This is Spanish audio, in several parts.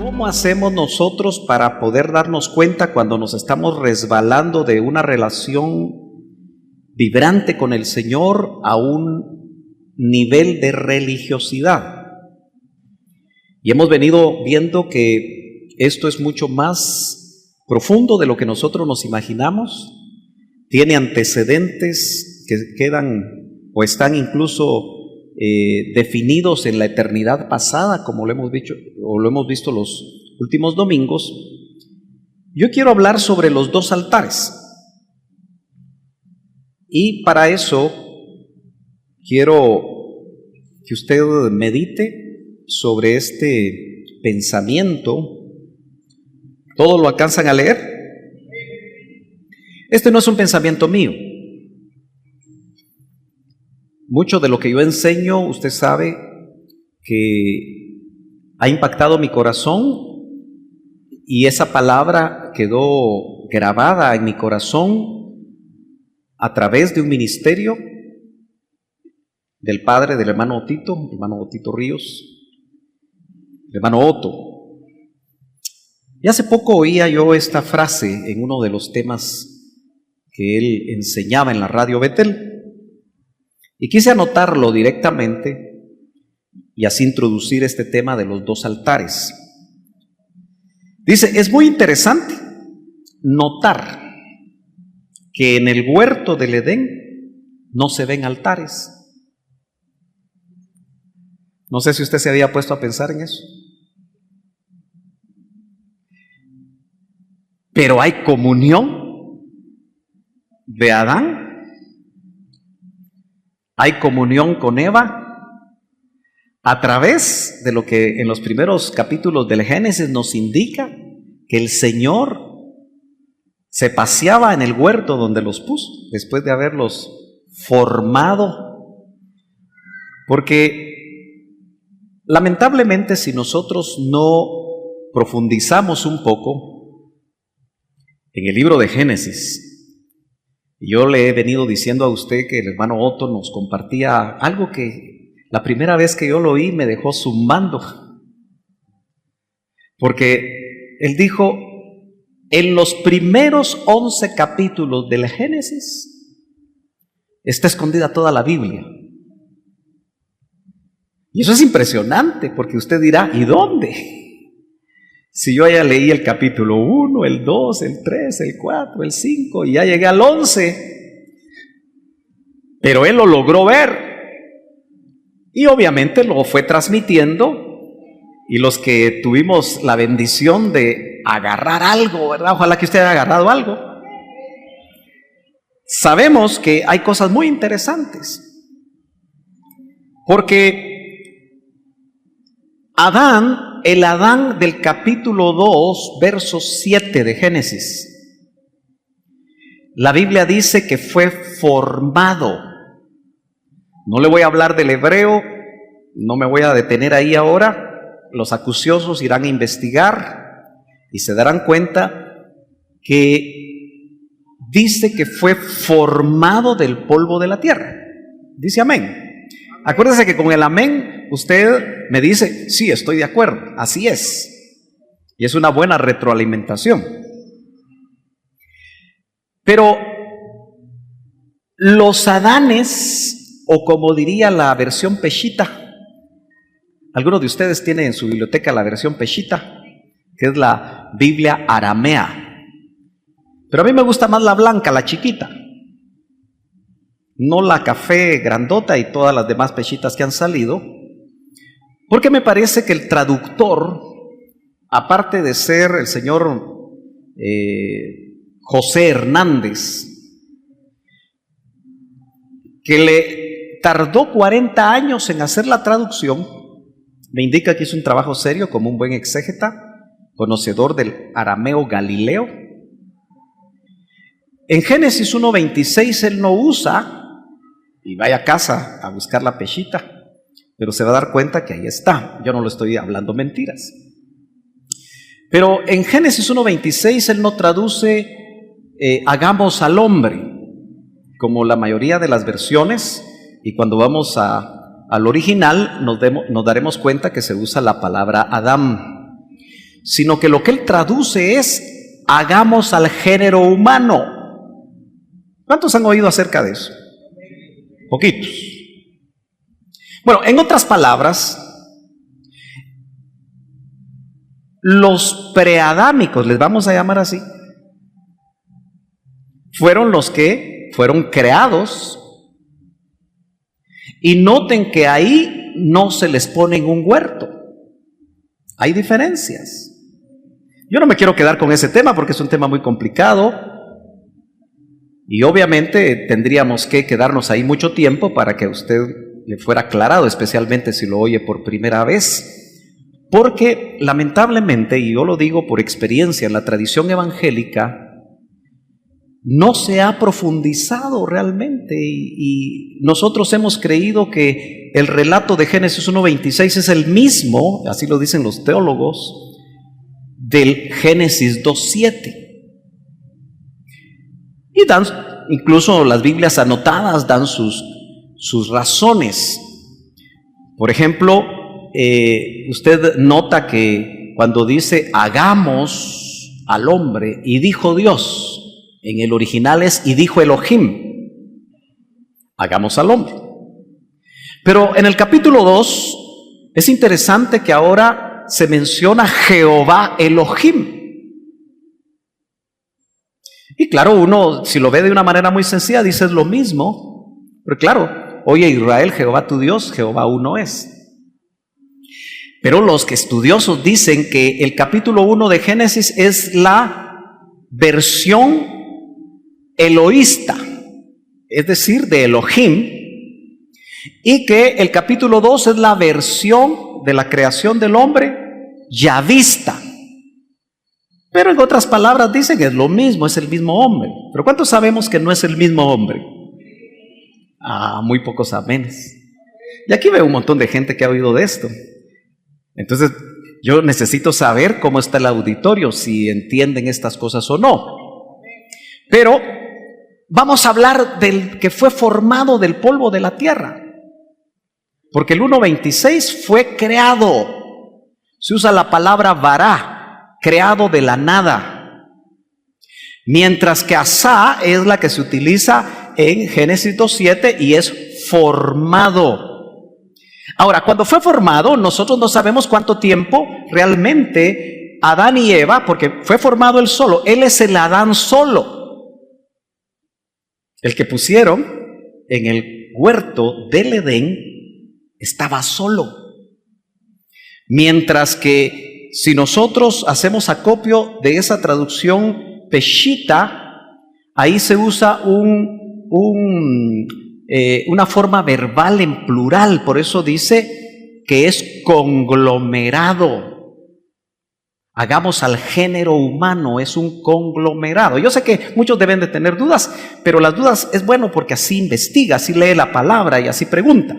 ¿Cómo hacemos nosotros para poder darnos cuenta cuando nos estamos resbalando de una relación vibrante con el Señor a un nivel de religiosidad? Y hemos venido viendo que esto es mucho más profundo de lo que nosotros nos imaginamos. Tiene antecedentes que quedan o están incluso definidos en la eternidad pasada, como lo hemos dicho o lo hemos visto los últimos domingos. Yo quiero hablar sobre los dos altares, y para eso quiero que usted medite sobre este pensamiento. ¿Todos lo alcanzan a leer? Este no es un pensamiento mío. Mucho de lo que yo enseño, usted sabe que ha impactado mi corazón, y esa palabra quedó grabada en mi corazón a través de un ministerio del padre del hermano Otito Ríos, el hermano Otto. Y hace poco oía yo esta frase en uno de los temas que él enseñaba en la radio Betel, y quise anotarlo directamente y así introducir este tema de los dos altares. Dice: es muy interesante notar que en el huerto del Edén no se ven altares. No sé si usted se había puesto a pensar en eso. Pero hay comunión de Adán. Hay comunión con Eva a través de lo que en los primeros capítulos del Génesis nos indica que el Señor se paseaba en el huerto donde los puso, después de haberlos formado. Porque lamentablemente, si nosotros no profundizamos un poco en el libro de Génesis, yo le he venido diciendo a usted que el hermano Otto nos compartía algo que la primera vez que yo lo oí me dejó zumbando, porque él dijo: en los primeros 11 capítulos del Génesis está escondida toda la Biblia. Y eso es impresionante, porque usted dirá: ¿y dónde? Si yo ya leí el capítulo 1, el 2, el 3, el 4, el 5 y ya llegué al 11, pero él lo logró ver y obviamente lo fue transmitiendo, y los que tuvimos la bendición de agarrar algo, ¿verdad? Ojalá que usted haya agarrado algo. Sabemos que hay cosas muy interesantes, porque el Adán del capítulo 2, verso 7 de Génesis, la Biblia dice que fue formado. No le voy a hablar del hebreo, no me voy a detener ahí ahora. Los acuciosos irán a investigar y se darán cuenta que dice que fue formado del polvo de la tierra. Dice amén. Acuérdese que con el amén usted me dice: sí, estoy de acuerdo, así es. Y es una buena retroalimentación. Pero los Adanes, o como diría la versión Peshita, algunos de ustedes tienen en su biblioteca la versión Peshita, que es la Biblia aramea, pero a mí me gusta más la blanca, la chiquita, no la café grandota y todas las demás Peshitas que han salido, porque me parece que el traductor, aparte de ser el señor José Hernández, que le tardó 40 años en hacer la traducción, me indica que hizo un trabajo serio como un buen exégeta, conocedor del arameo galileo. En Génesis 1:26 él no usa, y vaya a casa a buscar la Peshita, pero se va a dar cuenta que ahí está. Yo no lo estoy hablando mentiras. Pero en Génesis 1:26 él no traduce hagamos al hombre, como la mayoría de las versiones, y cuando vamos al original nos daremos cuenta que se usa la palabra Adán. sino que lo que él traduce es hagamos al género humano. ¿Cuántos han oído acerca de eso? Poquitos. Bueno, en otras palabras, los preadámicos, les vamos a llamar así, fueron los que fueron creados, y noten que ahí no se les pone en un huerto. Hay diferencias. Yo no me quiero quedar con ese tema porque es un tema muy complicado y obviamente tendríamos que quedarnos ahí mucho tiempo para que a usted le fuera aclarado, especialmente si lo oye por primera vez, porque lamentablemente, y yo lo digo por experiencia, en la tradición evangélica no se ha profundizado realmente y nosotros hemos creído que el relato de Génesis 1:26 es el mismo, así lo dicen los teólogos, del Génesis 2:7. Y dan, incluso las Biblias anotadas dan sus razones. Por ejemplo, usted nota que cuando dice hagamos al hombre y dijo Dios, en el original es y dijo Elohim, hagamos al hombre. Pero en el capítulo 2 es interesante que ahora se menciona Jehová Elohim. Y claro, uno si lo ve de una manera muy sencilla dice es lo mismo, pero claro, oye Israel, Jehová tu Dios, Jehová uno es. Pero los que estudiosos dicen que el capítulo 1 de Génesis es la versión eloísta, es decir, de Elohim, y que el capítulo 2 es la versión de la creación del hombre yavista. Pero en otras palabras dicen que es lo mismo, es el mismo hombre. Pero ¿cuántos sabemos que no es el mismo hombre? Muy pocos amenes. Y aquí veo un montón de gente que ha oído de esto. Entonces yo necesito saber cómo está el auditorio, si entienden estas cosas o no. Pero vamos a hablar del que fue formado del polvo de la tierra, porque el 1:26 fue creado. Se usa la palabra vará, creado de la nada, mientras que asá es la que se utiliza en Génesis 2:7 y es formado. Ahora, cuando fue formado, nosotros no sabemos cuánto tiempo realmente Adán y Eva, porque fue formado él solo, él es el Adán solo. El que pusieron en el huerto del Edén estaba solo. Mientras que si nosotros hacemos acopio de esa traducción peshita, ahí se usa una forma verbal en plural, por eso dice que es conglomerado. Hagamos al género humano, es un conglomerado. Yo sé que muchos deben de tener dudas, pero las dudas es bueno porque así investiga, así lee la palabra y así pregunta.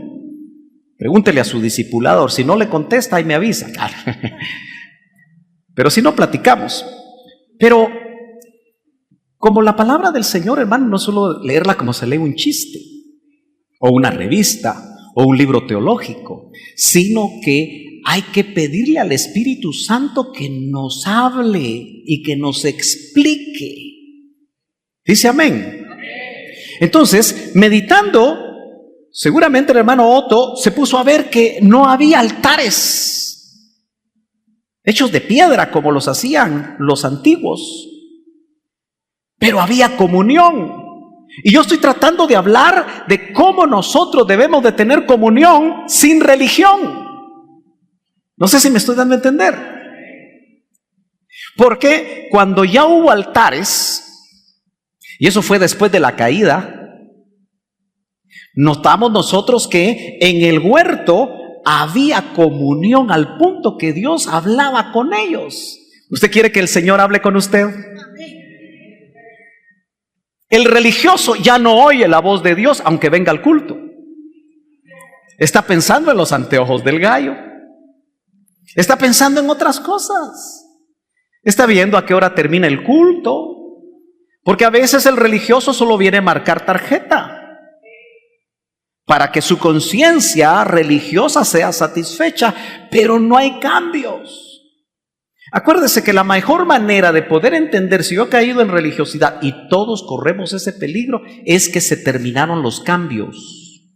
Pregúntele a su discipulador, si no le contesta ahí me avisa. Pero si no, platicamos. Pero como la palabra del Señor, hermano, no solo leerla como se lee un chiste o una revista o un libro teológico, sino que hay que pedirle al Espíritu Santo que nos hable y que nos explique. Dice amén. Entonces, meditando, seguramente el hermano Otto se puso a ver que no había altares hechos de piedra como los hacían los antiguos, pero había comunión. Y yo estoy tratando de hablar de cómo nosotros debemos de tener comunión sin religión. No sé si me estoy dando a entender. Porque cuando ya hubo altares, y eso fue después de la caída, notamos nosotros que en el huerto había comunión al punto que Dios hablaba con ellos. ¿Usted quiere que el Señor hable con usted? El religioso ya no oye la voz de Dios aunque venga al culto. Está pensando en los anteojos del gallo. Está pensando en otras cosas. Está viendo a qué hora termina el culto. Porque a veces el religioso solo viene a marcar tarjeta para que su conciencia religiosa sea satisfecha, pero no hay cambios. Acuérdese que la mejor manera de poder entender si yo he caído en religiosidad, y todos corremos ese peligro, es que se terminaron los cambios.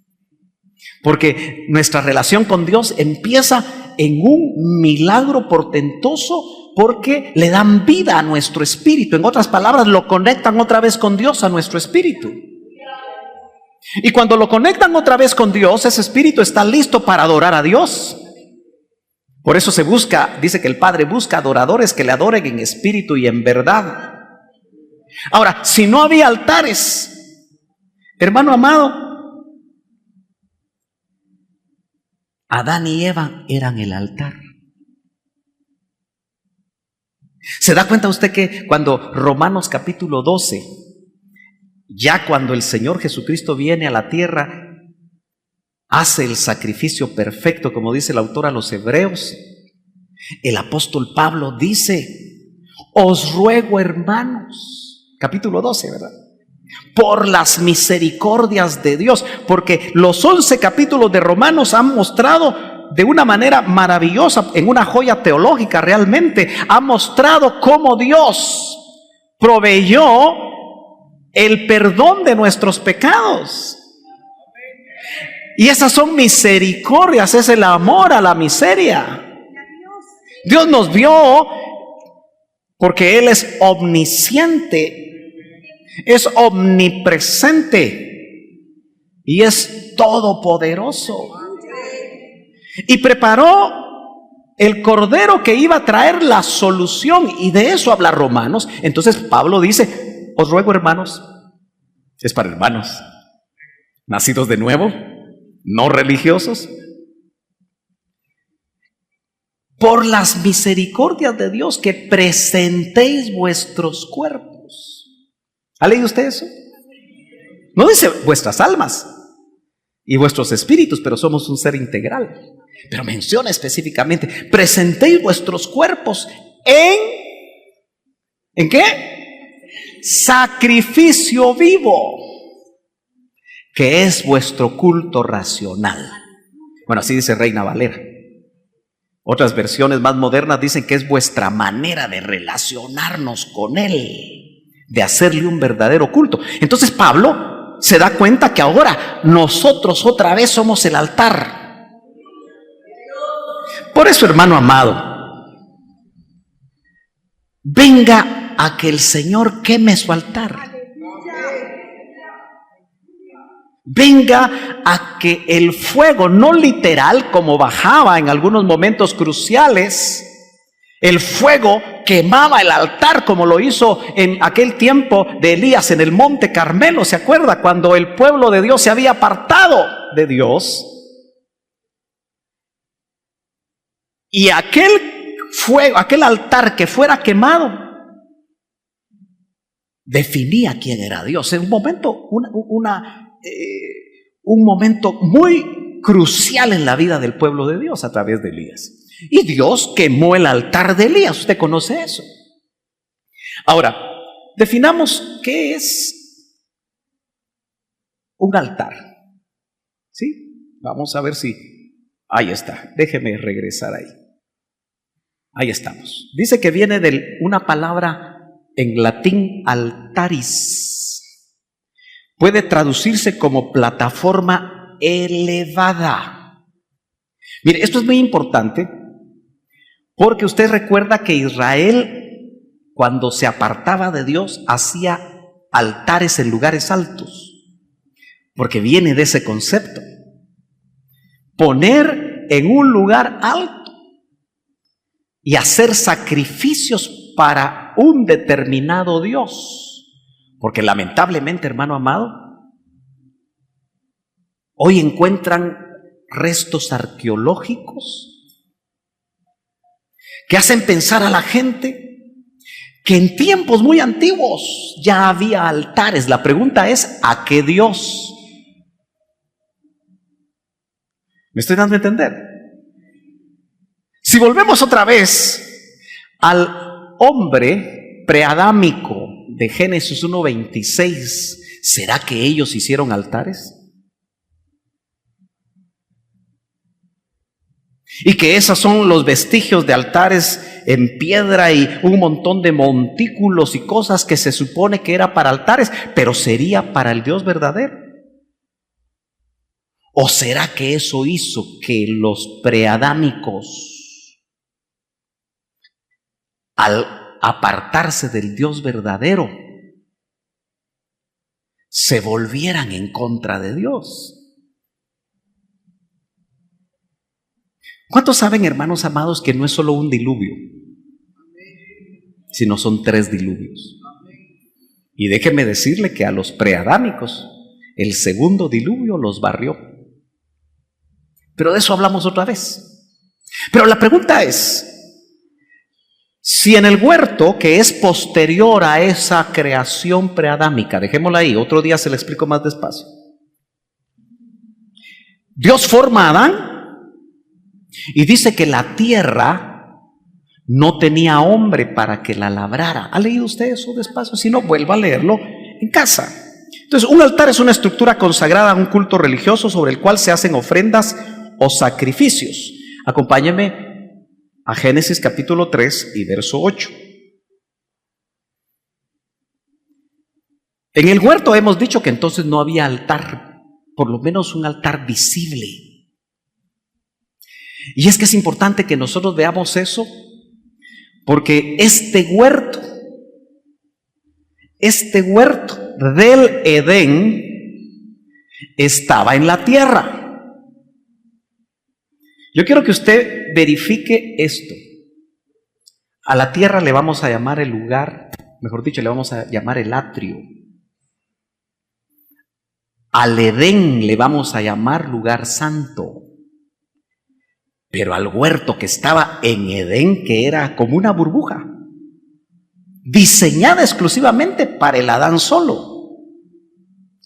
Porque nuestra relación con Dios empieza en un milagro portentoso, porque le dan vida a nuestro espíritu. En otras palabras, lo conectan otra vez con Dios a nuestro espíritu. Y cuando lo conectan otra vez con Dios, ese espíritu está listo para adorar a Dios. Por eso se busca, dice que el Padre busca adoradores que le adoren en espíritu y en verdad. Ahora, si no había altares, hermano amado, Adán y Eva eran el altar. ¿Se da cuenta usted que cuando Romanos capítulo 12, ya cuando el Señor Jesucristo viene a la tierra, hace el sacrificio perfecto, como dice el autor a los Hebreos, el apóstol Pablo dice: os ruego, hermanos, capítulo 12, ¿verdad?, por las misericordias de Dios, porque los 11 capítulos de Romanos han mostrado de una manera maravillosa, en una joya teológica realmente, ha mostrado cómo Dios proveyó el perdón de nuestros pecados. Y esas son misericordias, es el amor a la miseria. Dios nos vio porque Él es omnisciente, es omnipresente y es todopoderoso. Y preparó el cordero que iba a traer la solución, y de eso habla Romanos. Entonces Pablo dice: os ruego, hermanos, es para hermanos nacidos de nuevo, no religiosos, por las misericordias de Dios, que presentéis vuestros cuerpos. ¿Ha leído usted eso? No dice vuestras almas y vuestros espíritus, pero somos un ser integral. Pero menciona específicamente: presentéis vuestros cuerpos ¿en qué? Sacrificio vivo, que es vuestro culto racional. Bueno, así dice Reina Valera. Otras versiones más modernas dicen que es vuestra manera de relacionarnos con Él, de hacerle un verdadero culto. Entonces Pablo se da cuenta que ahora nosotros otra vez somos el altar. Por eso, hermano amado, venga a que el Señor queme su altar. Venga a que el fuego, no literal como bajaba en algunos momentos cruciales, el fuego quemaba el altar como lo hizo en aquel tiempo de Elías en el monte Carmelo. ¿Se acuerda? Cuando el pueblo de Dios se había apartado de Dios. Y aquel fuego, aquel altar que fuera quemado, definía quién era Dios. En un momento, un momento muy crucial en la vida del pueblo de Dios a través de Elías. Y Dios quemó el altar de Elías. ¿Usted conoce eso? Ahora, definamos qué es un altar. ¿Sí? Vamos a ver si... Ahí está. Déjeme regresar ahí. Ahí estamos. Dice que viene de una palabra en latín, altaris. Puede traducirse como plataforma elevada. Mire, esto es muy importante porque usted recuerda que Israel, cuando se apartaba de Dios, hacía altares en lugares altos, porque viene de ese concepto. Poner en un lugar alto y hacer sacrificios para un determinado Dios. Porque lamentablemente, hermano amado, hoy encuentran restos arqueológicos que hacen pensar a la gente que en tiempos muy antiguos ya había altares. La pregunta es: ¿a qué Dios? ¿Me estoy dando a entender? Si volvemos otra vez al hombre preadámico de Génesis 1:26, ¿será que ellos hicieron altares? Y que esos son los vestigios de altares en piedra y un montón de montículos y cosas que se supone que era para altares, pero ¿sería para el Dios verdadero? ¿O será que eso hizo que los preadámicos, al apartarse del Dios verdadero, se volvieran en contra de Dios? ¿Cuántos saben, hermanos amados, que no es solo un diluvio, sino son 3 diluvios? Y déjeme decirle que a los preadámicos el segundo diluvio los barrió. Pero de eso hablamos otra vez. Pero la pregunta es, si en el huerto, que es posterior a esa creación preadámica, dejémosla ahí, otro día se le explico más despacio, Dios forma a Adán y dice que la tierra no tenía hombre para que la labrara. ¿Ha leído usted eso despacio? Si no, vuelva a leerlo en casa. Entonces, un altar es una estructura consagrada a un culto religioso sobre el cual se hacen ofrendas o sacrificios. Acompáñeme a Génesis capítulo 3 y verso 8. En el huerto hemos dicho que entonces no había altar, por lo menos un altar visible. Y es que es importante que nosotros veamos eso, porque este huerto del Edén estaba en la tierra. Yo quiero que usted verifique esto. A la tierra le vamos a llamar el lugar, mejor dicho, le vamos a llamar el atrio. Al Edén le vamos a llamar lugar santo. Pero al huerto que estaba en Edén, que era como una burbuja, diseñada exclusivamente para el Adán solo.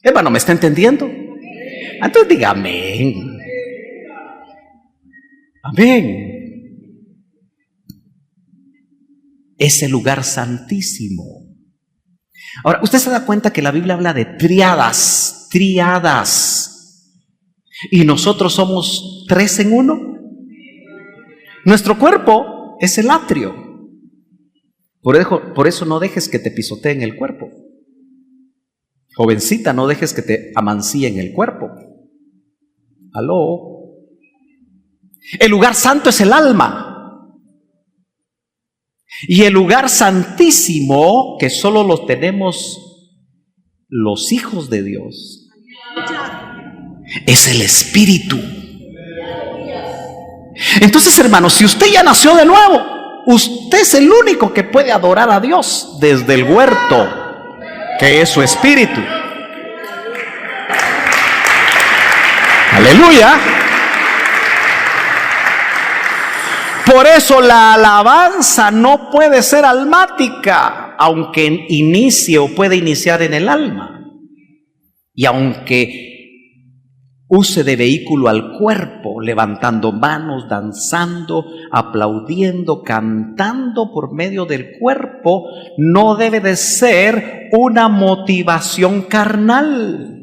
Hermano, ¿me está entendiendo? Entonces diga amén. Amén. Es el lugar santísimo. Ahora, usted se da cuenta que la Biblia habla de tríadas. Y nosotros somos 3 en 1. Nuestro cuerpo es el atrio. Por eso no dejes que te pisoteen el cuerpo. Jovencita, no dejes que te amancíen el cuerpo. ¿Aló? El lugar santo es el alma. Y el lugar santísimo, que solo lo tenemos los hijos de Dios, es el espíritu. Entonces, hermanos, si usted ya nació de nuevo, usted es el único que puede adorar a Dios desde el huerto, que es su espíritu. Aleluya. Por eso la alabanza no puede ser almática, aunque inicie o puede iniciar en el alma. Y aunque use de vehículo al cuerpo, levantando manos, danzando, aplaudiendo, cantando por medio del cuerpo, no debe de ser una motivación carnal.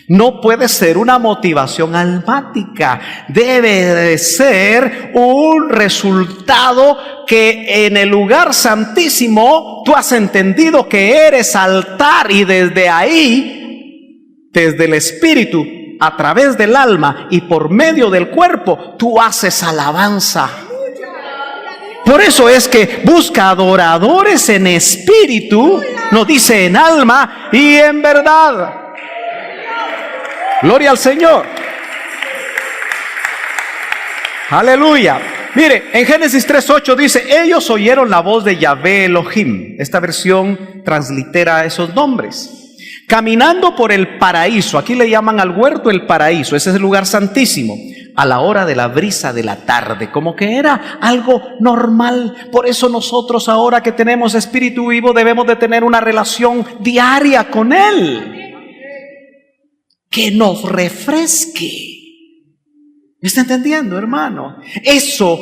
No puede ser una motivación almática. Debe de ser un resultado que en el lugar santísimo tú has entendido que eres altar, y desde ahí, desde el espíritu, a través del alma y por medio del cuerpo, tú haces alabanza. Por eso es que busca adoradores en espíritu, no dice en alma y en verdad. Gloria al Señor. Aleluya. Mire, en Génesis 3:8 dice: ellos oyeron la voz de Yahvé Elohim. Esta versión translitera esos nombres. Caminando por el paraíso. Aquí le llaman al huerto el paraíso. Ese es el lugar santísimo. A la hora de la brisa de la tarde, como que era algo normal. Por eso nosotros, ahora que tenemos espíritu vivo, debemos de tener una relación diaria con Él, que nos refresque. ¿Me está entendiendo, hermano? Eso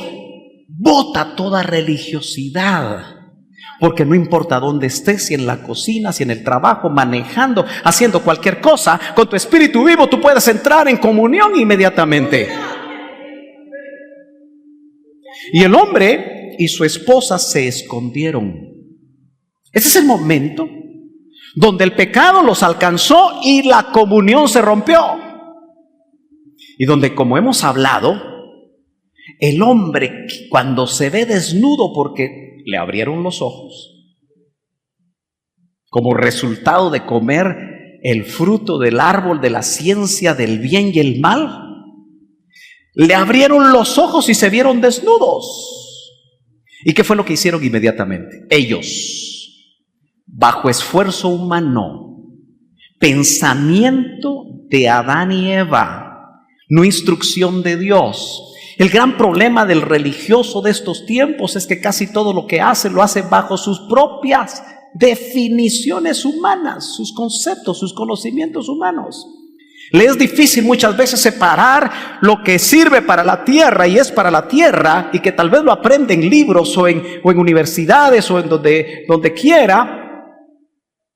bota toda religiosidad. Porque no importa dónde estés, si en la cocina, si en el trabajo, manejando, haciendo cualquier cosa, con tu espíritu vivo tú puedes entrar en comunión inmediatamente. Y el hombre y su esposa se escondieron. Ese es el momento donde el pecado los alcanzó y la comunión se rompió. Y donde, como hemos hablado, el hombre cuando se ve desnudo porque le abrieron los ojos, como resultado de comer el fruto del árbol de la ciencia del bien y el mal, le abrieron los ojos y se vieron desnudos. ¿Y qué fue lo que hicieron inmediatamente? Ellos, bajo esfuerzo humano, pensamiento de Adán y Eva, no instrucción de Dios. El gran problema del religioso de estos tiempos es que casi todo lo que hace, lo hace bajo sus propias definiciones humanas, sus conceptos, sus conocimientos humanos. Le es difícil muchas veces separar lo que sirve para la tierra y es para la tierra, y que tal vez lo aprende en libros o en universidades o en donde quiera,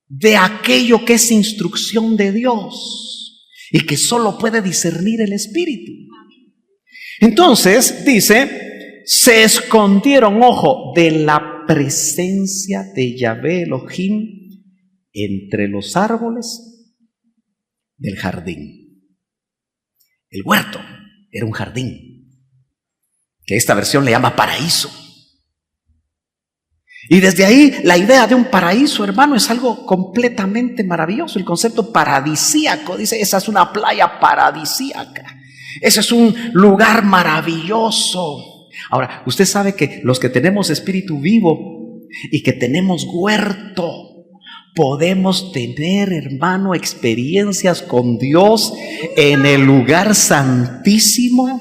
de aquello que es instrucción de Dios y que solo puede discernir el Espíritu. Entonces dice, se escondieron, ojo, de la presencia de Yahvé Elohim entre los árboles del jardín. El huerto era un jardín, que esta versión le llama paraíso. Y desde ahí la idea de un paraíso, hermano, es algo completamente maravilloso. El concepto paradisíaco, dice, esa es una playa paradisíaca. Ese es un lugar maravilloso. Ahora, usted sabe que los que tenemos espíritu vivo y que tenemos huerto, podemos tener, hermano, experiencias con Dios en el lugar santísimo.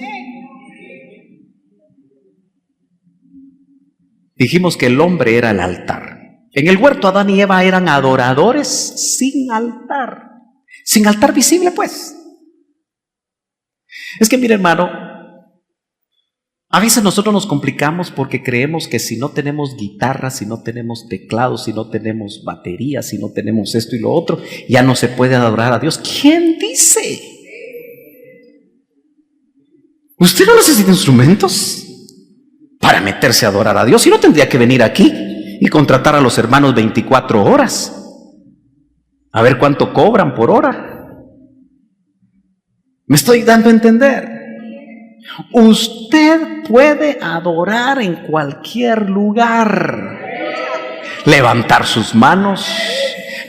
Dijimos que el hombre era el altar. En el huerto Adán y Eva eran adoradores sin altar. Sin altar visible, pues. Es que mire, hermano, a veces nosotros nos complicamos porque creemos que si no tenemos guitarra, si no tenemos teclados, si no tenemos batería, si no tenemos esto y lo otro, ya no se puede adorar a Dios. ¿Quién dice? ¿Usted no necesita instrumentos para meterse a adorar a Dios? Si no, tendría que venir aquí y contratar a los hermanos 24 horas. A ver cuánto cobran por hora. ¿Me estoy dando a entender? Usted puede adorar en cualquier lugar, levantar sus manos,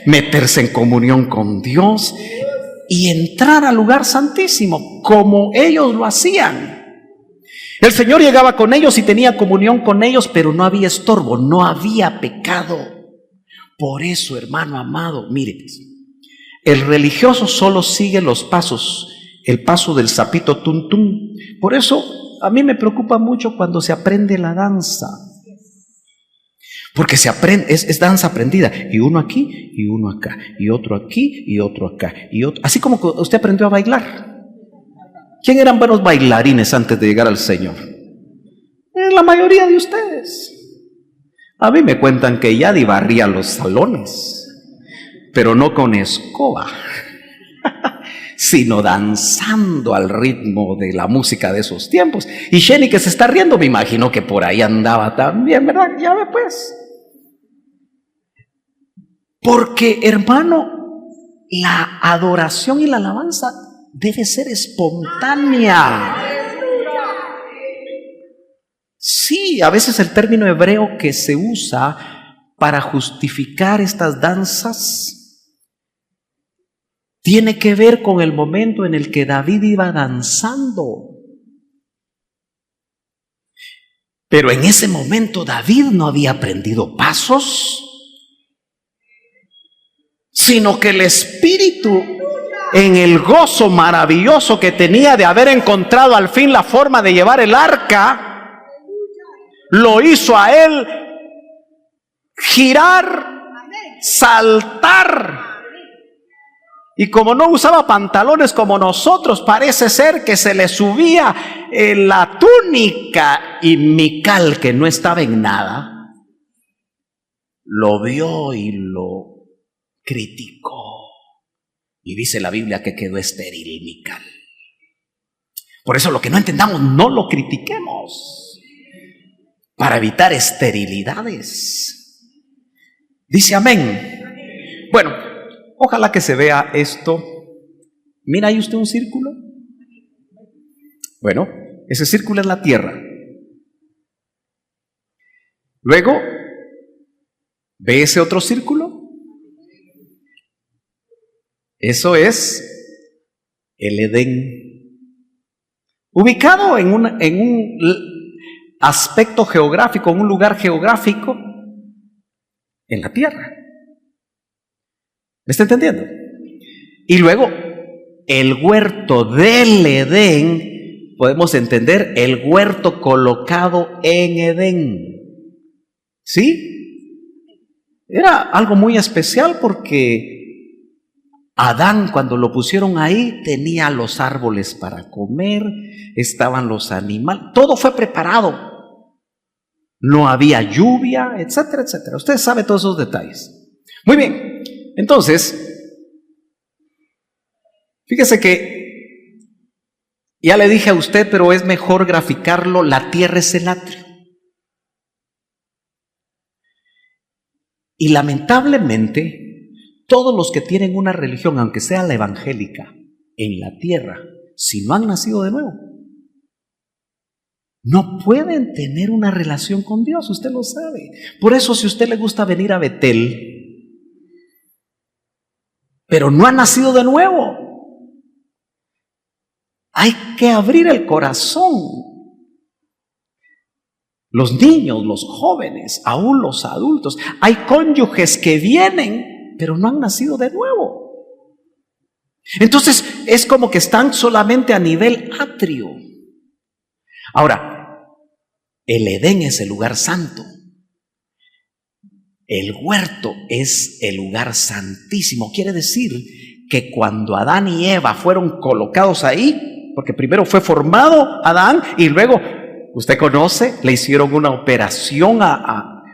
meterse en comunión con Dios y entrar al lugar santísimo como ellos lo hacían. El Señor llegaba con ellos y tenía comunión con ellos, pero no había estorbo, no había pecado. Por eso, hermano amado, mire, el religioso solo sigue los pasos, el paso del sapito tum tum. Por eso a mí me preocupa mucho cuando se aprende la danza, porque se aprende, es danza aprendida, y uno aquí y uno acá, y otro aquí y otro acá, y otro, así como usted aprendió a bailar. ¿Quién eran buenos bailarines antes de llegar al Señor? La mayoría de ustedes. A mí me cuentan que Yadi barría los salones, pero no con escoba, sino danzando al ritmo de la música de esos tiempos. Y Jenny, que se está riendo, me imagino que por ahí andaba también, ¿verdad? Ya ve pues. Porque, hermano, la adoración y la alabanza debe ser espontánea. Sí, a veces el término hebreo que se usa para justificar estas danzas tiene que ver con el momento en el que David iba danzando. Pero en ese momento David no había aprendido pasos, sino que el Espíritu, en el gozo maravilloso que tenía de haber encontrado al fin la forma de llevar el arca, lo hizo a él girar, saltar. Y como no usaba pantalones como nosotros, parece ser que se le subía la túnica, y Mical, que no estaba en nada, lo vio y lo criticó. Y dice la Biblia que quedó estéril Mical. Por eso lo que no entendamos, no lo critiquemos. para evitar esterilidades. Dice amén. Bueno, ojalá que se vea esto. Mira ahí usted un círculo. Bueno, ese círculo es la tierra. Luego, ¿ve ese otro círculo? Eso es el Edén, ubicado en un aspecto geográfico, en un lugar geográfico en la tierra. ¿Me está entendiendo? Y luego, el huerto del Edén, podemos entender el huerto colocado en Edén. ¿Sí? Era algo muy especial porque Adán, cuando lo pusieron ahí, tenía los árboles para comer, estaban los animales, todo fue preparado. No había lluvia, etcétera, etcétera. Usted sabe todos esos detalles. Muy bien, entonces, fíjese que ya le dije a usted, pero es mejor graficarlo, la tierra es el atrio. Y lamentablemente, todos los que tienen una religión, aunque sea la evangélica, en la tierra, si no han nacido de nuevo, no pueden tener una relación con Dios, usted lo sabe. Por eso, si a usted le gusta venir a Betel, pero no ha nacido de nuevo, hay que abrir el corazón. Los niños, los jóvenes, aún los adultos, hay cónyuges que vienen pero no han nacido de nuevo. Entonces es como que están solamente a nivel atrio. Ahora, el Edén es el lugar santo. El huerto es el lugar santísimo. Quiere decir que cuando Adán y Eva fueron colocados ahí, porque primero fue formado Adán y luego, usted conoce, le hicieron una operación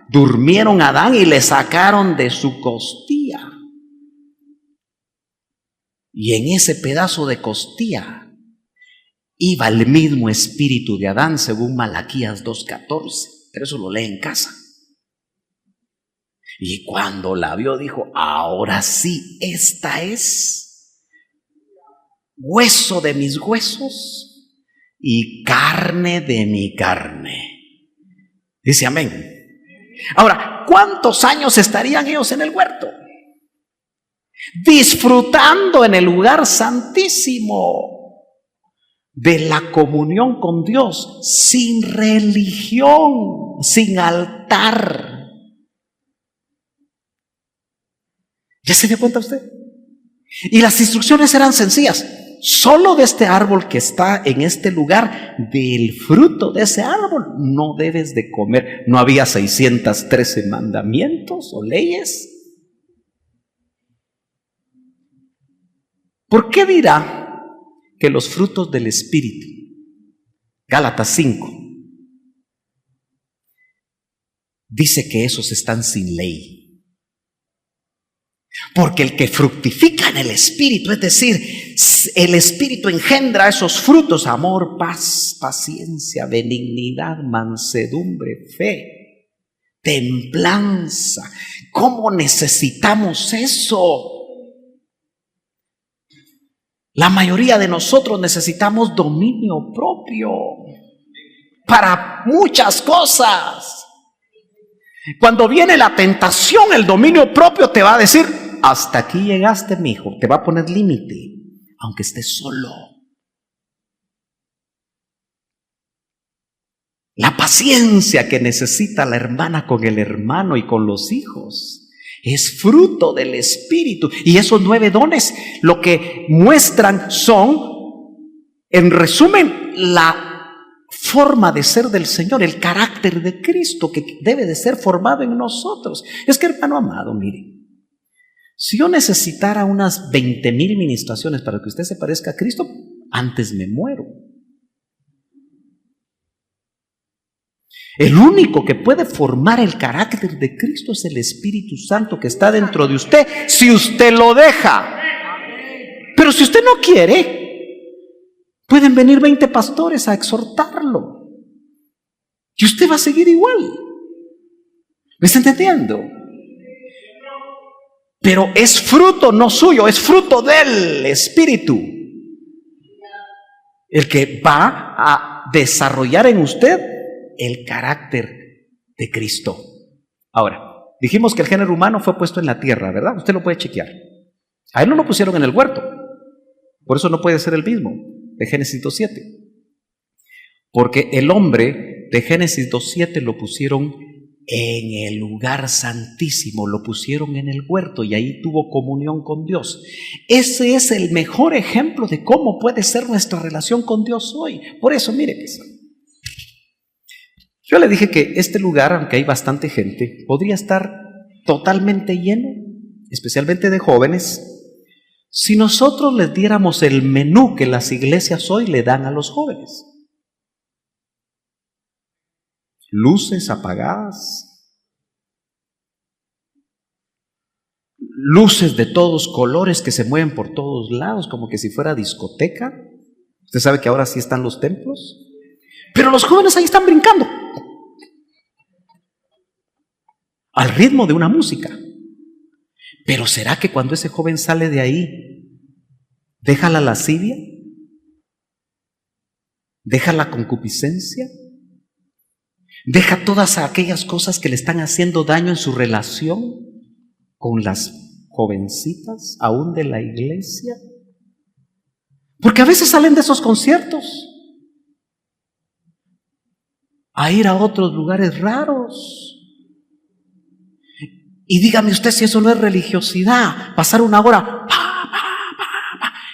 durmieron a Adán y le sacaron de su costilla. Y en ese pedazo de costilla iba el mismo espíritu de Adán, según Malaquías 2:14. Pero eso lo lee en casa. Y cuando la vio dijo, ahora sí, esta es hueso de mis huesos y carne de mi carne. Dice amén. Ahora, ¿cuántos años estarían ellos en el huerto? Disfrutando en el lugar santísimo de la comunión con Dios, sin religión, sin altar. ¿Ya se dio cuenta usted? Y las instrucciones eran sencillas. Solo de este árbol que está en este lugar, del fruto de ese árbol, no debes de comer. No había 613 mandamientos o leyes. ¿Por qué dirá que los frutos del Espíritu? Gálatas 5 dice que esos están sin ley. Porque el que fructifica en el Espíritu, es decir, el Espíritu engendra esos frutos: amor, paz, paciencia, benignidad, mansedumbre, fe, templanza. ¿Cómo necesitamos eso? La mayoría de nosotros necesitamos dominio propio para muchas cosas. Cuando viene la tentación, el dominio propio te va a decir: hasta aquí llegaste, mijo. Te va a poner límite, aunque estés solo. La paciencia que necesita la hermana con el hermano y con los hijos es fruto del Espíritu. Y esos 9 dones lo que muestran son, en resumen, la forma de ser del Señor, el carácter de Cristo que debe de ser formado en nosotros. Es que, hermano amado, mire, si yo necesitara unas 20,000 ministraciones para que usted se parezca a Cristo, antes me muero. El único que puede formar el carácter de Cristo es el Espíritu Santo que está dentro de usted, si usted lo deja. Pero si usted no quiere, pueden venir 20 pastores a exhortarlo. Y usted va a seguir igual. ¿Me está entendiendo? Pero es fruto no suyo, es fruto del Espíritu el que va a desarrollar en usted el carácter de Cristo. Ahora, dijimos que el género humano fue puesto en la tierra, ¿verdad? Usted lo puede chequear. A él no lo pusieron en el huerto. Por eso no puede ser el mismo de Génesis 2:7. Porque el hombre de Génesis 2:7 lo pusieron en el lugar santísimo, lo pusieron en el huerto y ahí tuvo comunión con Dios. Ese es el mejor ejemplo de cómo puede ser nuestra relación con Dios hoy. Por eso, mire, pues, yo le dije que este lugar, aunque hay bastante gente, podría estar totalmente lleno, especialmente de jóvenes, si nosotros les diéramos el menú que las iglesias hoy le dan a los jóvenes. Luces apagadas, luces de todos colores que se mueven por todos lados, como que si fuera discoteca. Usted sabe que ahora sí están los templos, pero los jóvenes ahí están brincando al ritmo de una música. Pero ¿será que cuando ese joven sale de ahí, deja la lascivia? ¿Deja la concupiscencia? ¿Deja todas aquellas cosas que le están haciendo daño en su relación con las jovencitas, aún de la iglesia? Porque a veces salen de esos conciertos a ir a otros lugares raros. Y dígame usted si eso no es religiosidad, pasar una hora,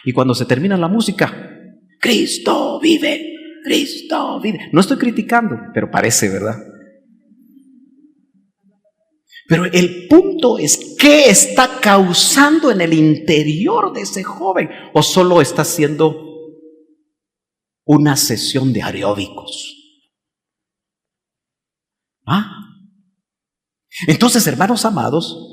y cuando se termina la música, Cristo vive. Cristo vive. No estoy criticando, pero parece, ¿verdad? Pero el punto es, ¿qué está causando en el interior de ese joven? ¿O solo está haciendo una sesión de aeróbicos? Entonces, hermanos amados,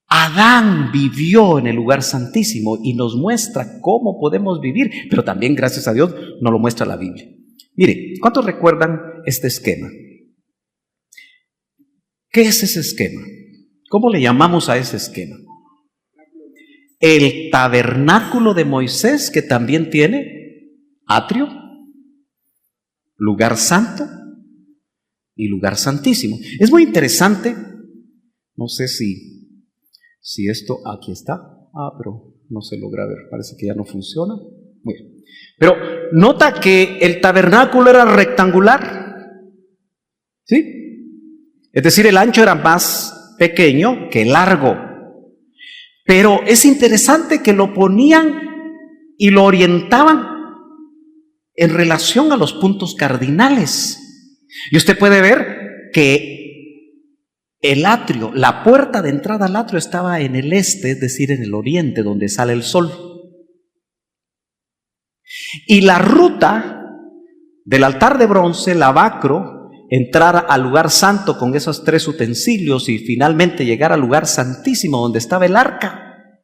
Adán vivió en el lugar santísimo y nos muestra cómo podemos vivir, pero también, gracias a Dios, nos lo muestra la Biblia. Mire, ¿cuántos recuerdan este esquema? ¿Qué es ese esquema? ¿Cómo le llamamos a ese esquema? El tabernáculo de Moisés, que también tiene atrio, lugar santo y lugar santísimo. Es muy interesante, no sé si esto aquí está, pero no se logra ver, parece que ya no funciona. Muy bien. Pero nota que el tabernáculo era rectangular, ¿sí? Es decir, el ancho era más pequeño que largo. Pero es interesante que lo ponían y lo orientaban en relación a los puntos cardinales. Y usted puede ver que el atrio, la puerta de entrada al atrio estaba en el este, es decir, en el oriente, donde sale el sol. Y la ruta del altar de bronce, lavacro, entrar al lugar santo con esos 3 utensilios y finalmente llegar al lugar santísimo donde estaba el arca.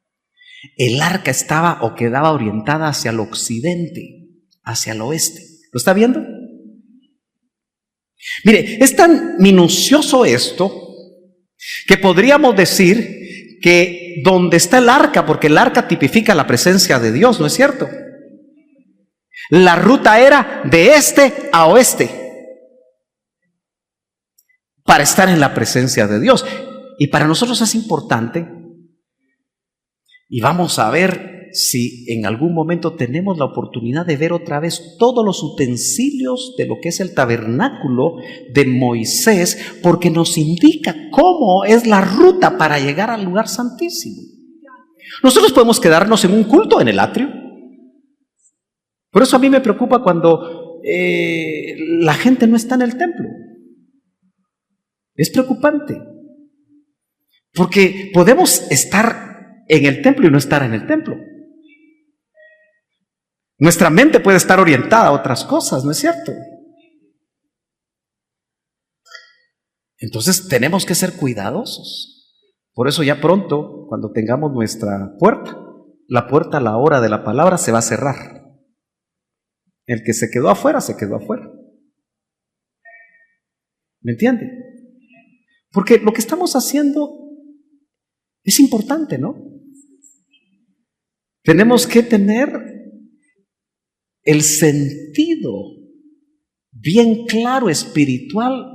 El arca estaba o quedaba orientada hacia el occidente, hacia el oeste. ¿Lo está viendo? Mire, es tan minucioso esto que podríamos decir que donde está el arca, porque el arca tipifica la presencia de Dios, ¿no es cierto? La ruta era de este a oeste para estar en la presencia de Dios. Y para nosotros es importante, y vamos a ver si en algún momento tenemos la oportunidad de ver otra vez todos los utensilios de lo que es el tabernáculo de Moisés, porque nos indica cómo es la ruta para llegar al lugar santísimo. Nosotros podemos quedarnos en un culto en el atrio. Por eso a mí me preocupa cuando la gente no está en el templo. Es preocupante, porque podemos estar en el templo y no estar en el templo. Nuestra mente puede estar orientada a otras cosas, ¿no es cierto? Entonces tenemos que ser cuidadosos. Por eso ya pronto, cuando tengamos nuestra puerta, la puerta a la hora de la palabra se va a cerrar. El que se quedó afuera, se quedó afuera. ¿Me entiende? Porque lo que estamos haciendo es importante, ¿no? Tenemos que tener el sentido bien claro espiritual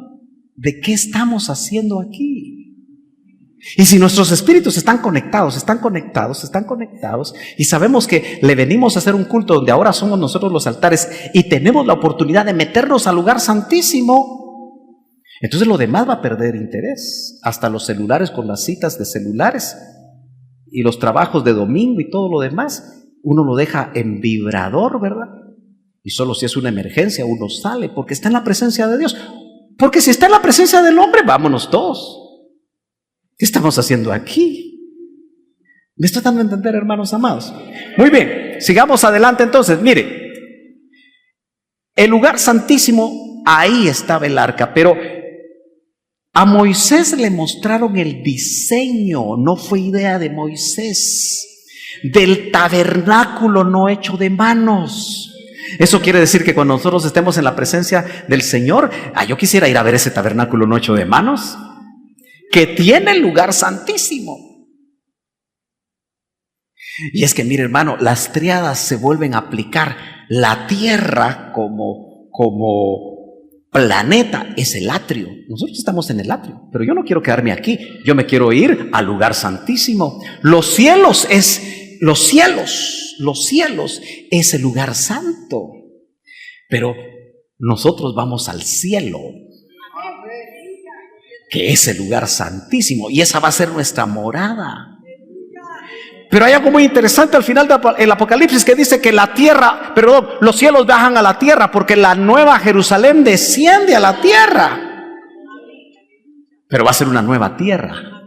de qué estamos haciendo aquí. Y si nuestros espíritus están conectados, y sabemos que le venimos a hacer un culto donde ahora somos nosotros los altares y tenemos la oportunidad de meternos al lugar santísimo, entonces lo demás va a perder interés. Hasta los celulares con las citas de celulares y los trabajos de domingo y todo lo demás, uno lo deja en vibrador, ¿verdad? Y solo si es una emergencia uno sale porque está en la presencia de Dios. Porque si está en la presencia del hombre, vámonos todos. ¿Qué estamos haciendo aquí? ¿Me estoy dando a entender, hermanos amados? Muy bien, sigamos adelante entonces. Mire, el lugar santísimo, ahí estaba el arca, pero a Moisés le mostraron el diseño, no fue idea de Moisés, del tabernáculo no hecho de manos. Eso quiere decir que cuando nosotros estemos en la presencia del Señor, yo quisiera ir a ver ese tabernáculo no hecho de manos, que tiene el lugar santísimo. Y es que mire, hermano, las triadas se vuelven a aplicar. La tierra como planeta es el atrio. Nosotros estamos en el atrio, pero yo no quiero quedarme aquí, yo me quiero ir al lugar santísimo. Los cielos es el lugar santo, pero nosotros vamos al cielo, que es el lugar santísimo, y esa va a ser nuestra morada. Pero hay algo muy interesante al final del Apocalipsis que dice que los cielos bajan a la tierra porque la nueva Jerusalén desciende a la tierra. Pero va a ser una nueva tierra,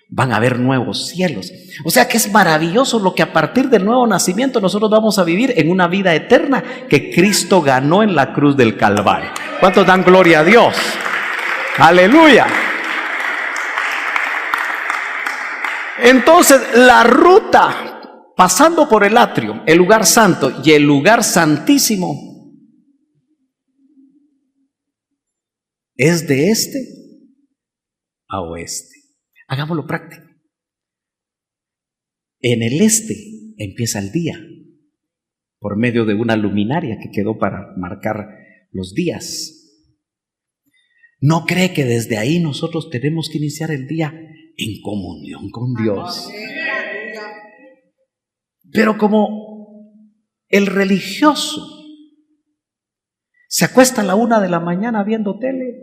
van a haber nuevos cielos. O sea que es maravilloso lo que a partir del nuevo nacimiento nosotros vamos a vivir en una vida eterna que Cristo ganó en la cruz del Calvario. ¿Cuántos dan gloria a Dios? Aleluya. Entonces la ruta pasando por el atrio, el lugar santo y el lugar santísimo es de este a oeste. Hagámoslo práctico. En el este empieza el día por medio de una luminaria que quedó para marcar los días. ¿No cree que desde ahí nosotros tenemos que iniciar el día en comunión con Dios? Pero como el religioso se acuesta a la 1 de la mañana viendo tele,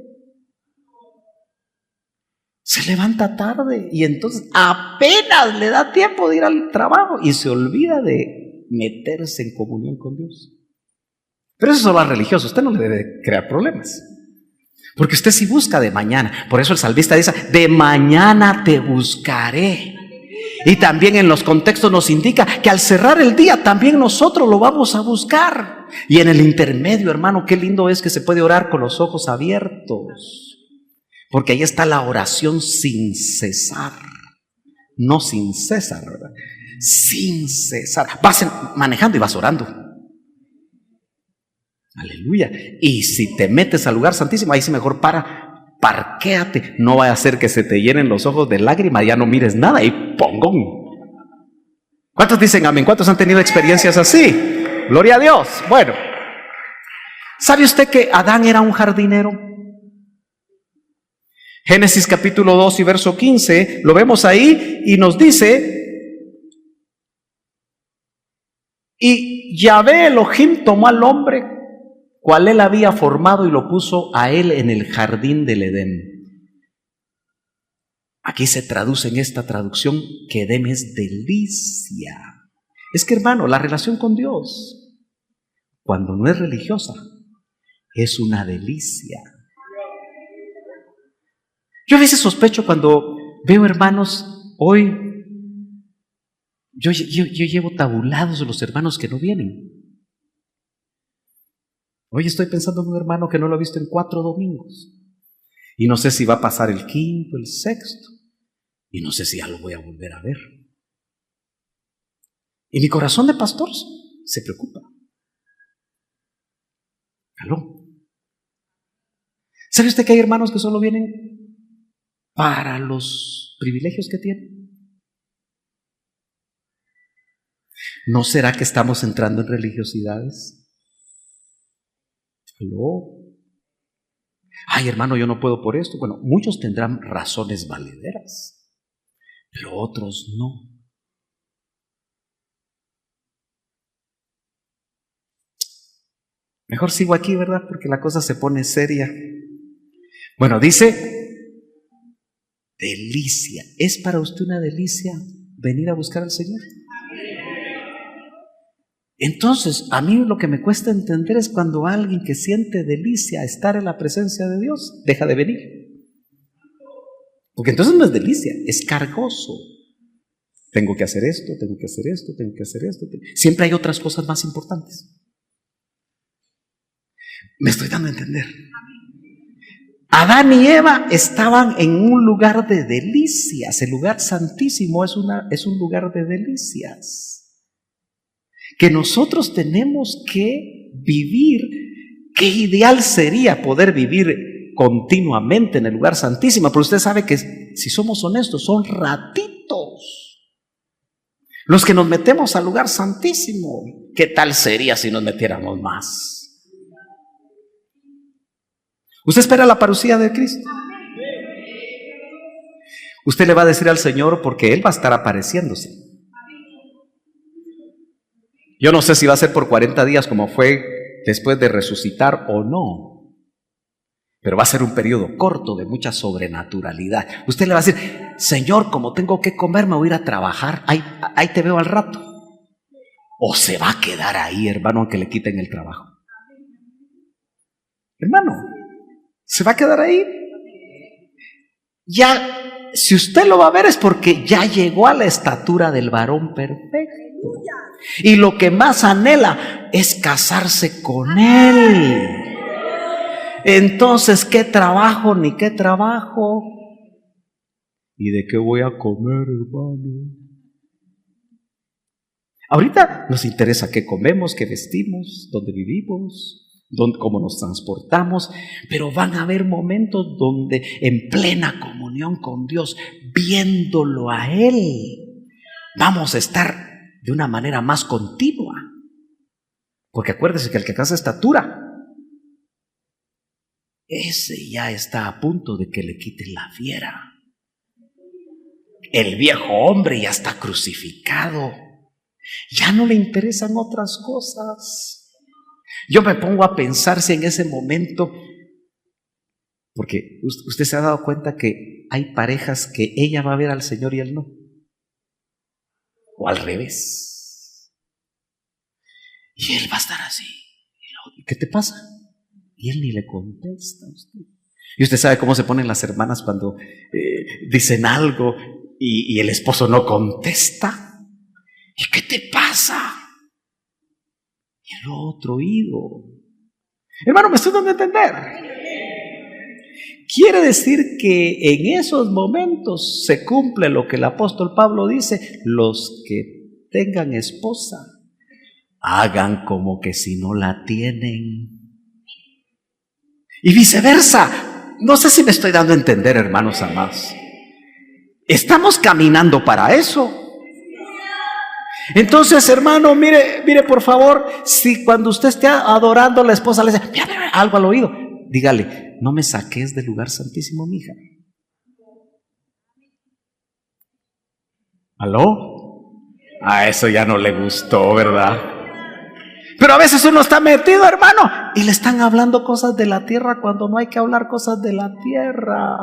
se levanta tarde y entonces apenas le da tiempo de ir al trabajo y se olvida de meterse en comunión con Dios. Pero eso solo es religioso, usted no le debe crear problemas. Porque usted sí busca de mañana. Por eso el salmista dice, de mañana te buscaré. Y también en los contextos nos indica que al cerrar el día también nosotros lo vamos a buscar. Y en el intermedio, hermano, qué lindo es que se puede orar con los ojos abiertos. Porque ahí está la oración sin cesar. No sin César, ¿verdad? Sin cesar. Vas manejando y vas orando. Aleluya. Y si te metes al lugar santísimo, ahí sí mejor parquéate. No vaya a ser que se te llenen los ojos de lágrimas, ya no mires nada y pongón. ¿Cuántos dicen amén? ¿Cuántos han tenido experiencias así? Gloria a Dios. Bueno, ¿sabe usted que Adán era un jardinero? Génesis capítulo 2 y verso 15, lo vemos ahí y nos dice: y Yahvé Elohim tomó al hombre cual él había formado y lo puso a él en el jardín del Edén. Aquí se traduce en esta traducción que Edén es delicia. Es que, hermano, la relación con Dios, cuando no es religiosa, es una delicia. Yo a veces sospecho cuando veo hermanos, hoy yo llevo tabulados de los hermanos que no vienen. Hoy estoy pensando en un hermano que no lo he visto en 4 domingos. Y no sé si va a pasar el 5º, el 6º. Y no sé si ya lo voy a volver a ver. Y mi corazón de pastor se preocupa. ¿Aló? ¿Sabe usted que hay hermanos que solo vienen para los privilegios que tienen? ¿No será que estamos entrando en religiosidades? ¿Aló? Ay, hermano, yo no puedo por esto. Bueno, muchos tendrán razones valederas, pero otros no. Mejor sigo aquí, ¿verdad? Porque la cosa se pone seria. Bueno, dice, delicia. ¿Es para usted una delicia venir a buscar al Señor? Entonces, a mí lo que me cuesta entender es cuando alguien que siente delicia estar en la presencia de Dios, deja de venir. Porque entonces no es delicia, es cargoso. Tengo que hacer esto, tengo que hacer esto, tengo que hacer esto. Siempre hay otras cosas más importantes. Me estoy dando a entender. Adán y Eva estaban en un lugar de delicias. El lugar santísimo es un lugar de delicias. Que nosotros tenemos que vivir. Qué ideal sería poder vivir continuamente en el lugar santísimo. Pero usted sabe que si somos honestos, son ratitos los que nos metemos al lugar santísimo. ¿Qué tal sería si nos metiéramos más? ¿Usted espera la parucía de Cristo? Usted le va a decir al Señor porque Él va a estar apareciéndose. Yo no sé si va a ser por 40 días como fue después de resucitar o no, pero va a ser un periodo corto de mucha sobrenaturalidad. Usted le va a decir, Señor, como tengo que comer, me voy a ir a trabajar, ahí te veo al rato. O se va a quedar ahí, hermano, aunque le quiten el trabajo. Hermano, ¿se va a quedar ahí? Ya, si usted lo va a ver es porque ya llegó a la estatura del varón perfecto. Y lo que más anhela es casarse con Él. Entonces, ¿qué trabajo ni qué trabajo? ¿Y de qué voy a comer, hermano? Ahorita nos interesa qué comemos, qué vestimos, dónde vivimos, cómo nos transportamos, pero van a haber momentos donde en plena comunión con Dios, viéndolo a Él, vamos a estar de una manera más continua. Porque acuérdese que el que alcanza estatura, ese ya está a punto de que le quiten la fiera. El viejo hombre ya está crucificado. Ya no le interesan otras cosas. Yo me pongo a pensar si en ese momento, porque usted se ha dado cuenta que hay parejas que ella va a ver al Señor y él no. O al revés. Y él va a estar así. ¿Qué te pasa? Y él ni le contesta a usted. Y usted sabe cómo se ponen las hermanas cuando dicen algo y el esposo no contesta. ¿Y qué te pasa? Y el otro oído. Hermano, ¿me estoy dando a entender? Quiere decir que en esos momentos se cumple lo que el apóstol Pablo dice: los que tengan esposa, hagan como que si no la tienen. Y viceversa. No sé si me estoy dando a entender, hermanos amados. Estamos caminando para eso. Entonces, hermano, mire por favor, si cuando usted esté adorando, la esposa le dice, mira, algo al oído, dígale, no me saques del lugar santísimo, mija. ¿Aló? A eso ya no le gustó, ¿verdad? Pero a veces uno está metido, hermano, y le están hablando cosas de la tierra cuando no hay que hablar cosas de la tierra.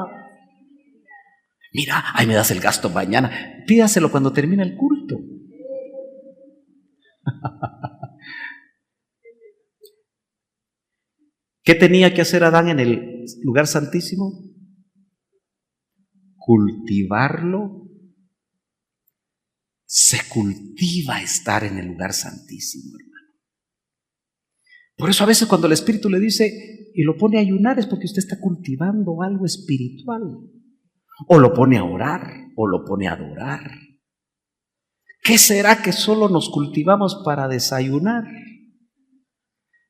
Mira, ahí me das el gasto mañana. Pídaselo cuando termine el culto. ¿Qué tenía que hacer Adán en el lugar santísimo? Cultivarlo. Se cultiva estar en el lugar santísimo, hermano. Por eso a veces cuando el Espíritu le dice y lo pone a ayunar es porque usted está cultivando algo espiritual. O lo pone a orar, o lo pone a adorar. ¿Qué será que solo nos cultivamos para desayunar?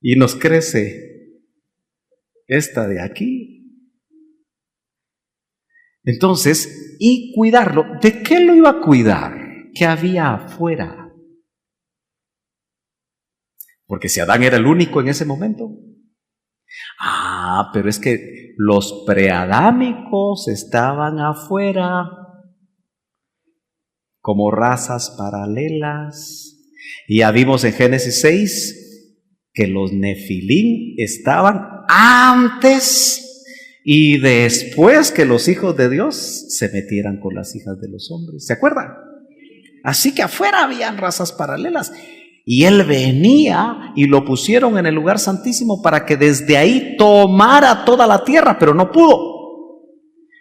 Y nos crece esta de aquí. Entonces, y cuidarlo. ¿De qué lo iba a cuidar? ¿Qué había afuera? Porque si Adán era el único en ese momento. Pero es que los preadámicos estaban afuera como razas paralelas. Y ya vimos en Génesis 6 que los Nefilín estaban antes y después que los hijos de Dios se metieran con las hijas de los hombres. ¿Se acuerdan? Así que afuera habían razas paralelas. Y él venía y lo pusieron en el lugar santísimo para que desde ahí tomara toda la tierra, pero no pudo.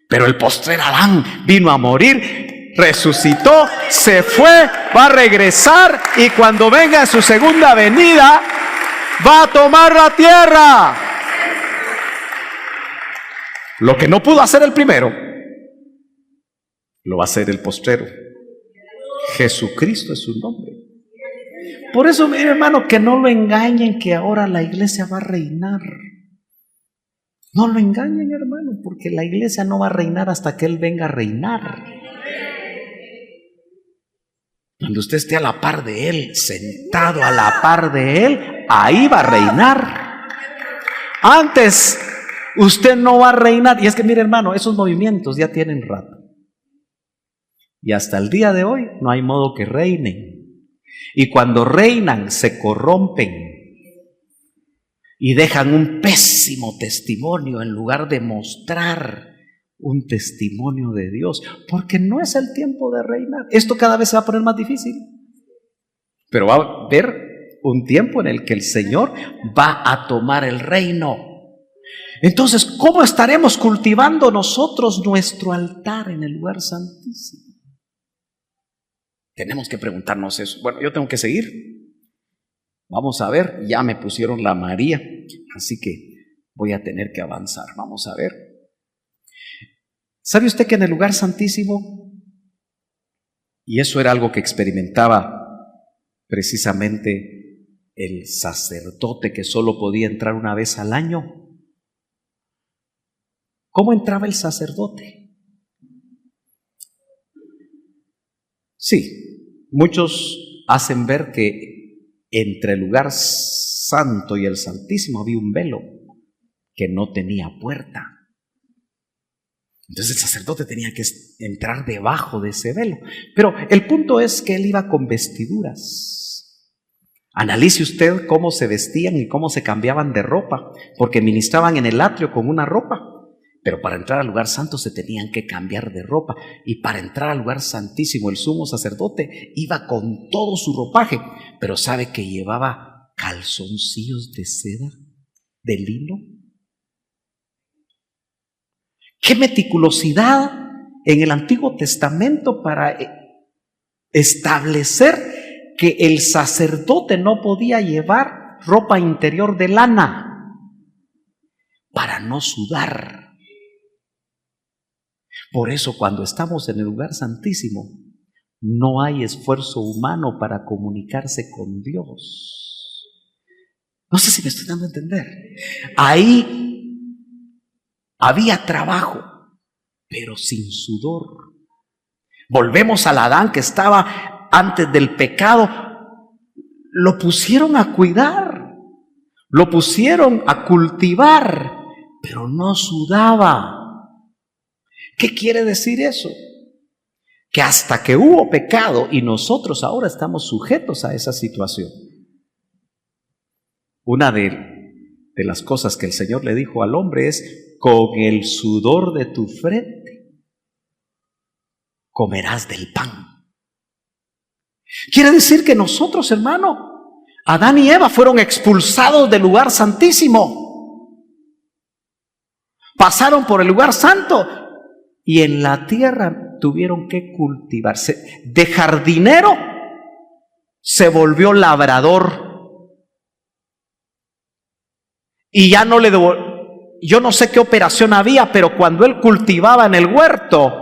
Pero el postrer Adán vino a morir, resucitó, se fue, va a regresar y cuando venga en su segunda venida va a tomar la tierra. Lo que no pudo hacer el primero, lo va a hacer el postrero. Jesucristo es su nombre. Por eso, mi hermano, que no lo engañen que ahora la iglesia va a reinar. No lo engañen, hermano, porque la iglesia no va a reinar hasta que Él venga a reinar. Cuando usted esté a la par de Él, sentado a la par de Él, ahí va a reinar. Antes, usted no va a reinar. Y es que, mire, hermano, esos movimientos ya tienen rato. Y hasta el día de hoy no hay modo que reinen. Y cuando reinan se corrompen y dejan un pésimo testimonio en lugar de mostrar un testimonio de Dios, porque no es el tiempo de reinar. Esto cada vez se va a poner más difícil, pero va a haber un tiempo en el que el Señor va a tomar el reino. Entonces, ¿cómo estaremos cultivando nosotros nuestro altar en el lugar santísimo? Tenemos que preguntarnos eso. Bueno, yo tengo que seguir. Vamos a ver, ya me pusieron la María, así que voy a tener que avanzar. Vamos a ver. ¿Sabe usted que en el lugar santísimo, y eso era algo que experimentaba precisamente el sacerdote que solo podía entrar una vez al año? ¿Cómo entraba el sacerdote? Sí, muchos hacen ver que entre el lugar santo y el santísimo había un velo que no tenía puerta. Entonces el sacerdote tenía que entrar debajo de ese velo. Pero el punto es que él iba con vestiduras. Analice usted cómo se vestían y cómo se cambiaban de ropa, porque ministraban en el atrio con una ropa. Pero para entrar al lugar santo se tenían que cambiar de ropa. Y para entrar al lugar santísimo el sumo sacerdote iba con todo su ropaje. Pero ¿sabe que llevaba calzoncillos de seda, de lino? ¡Qué meticulosidad en el Antiguo Testamento para establecer que el sacerdote no podía llevar ropa interior de lana para no sudar! Por eso cuando estamos en el lugar santísimo no hay esfuerzo humano para comunicarse con Dios. No sé si me estoy dando a entender. Ahí había trabajo, pero sin sudor. Volvemos al Adán que estaba antes del pecado. Lo pusieron a cuidar, lo pusieron a cultivar, pero no sudaba. ¿Qué quiere decir eso? Que hasta que hubo pecado y nosotros ahora estamos sujetos a esa situación. Una de las cosas que el Señor le dijo al hombre es: con el sudor de tu frente comerás del pan. Quiere decir que nosotros, hermano, Adán y Eva fueron expulsados del lugar santísimo. Pasaron por el lugar santo y en la tierra tuvieron que cultivarse. De jardinero se volvió labrador. Y ya no le yo no sé qué operación había, pero cuando él cultivaba en el huerto,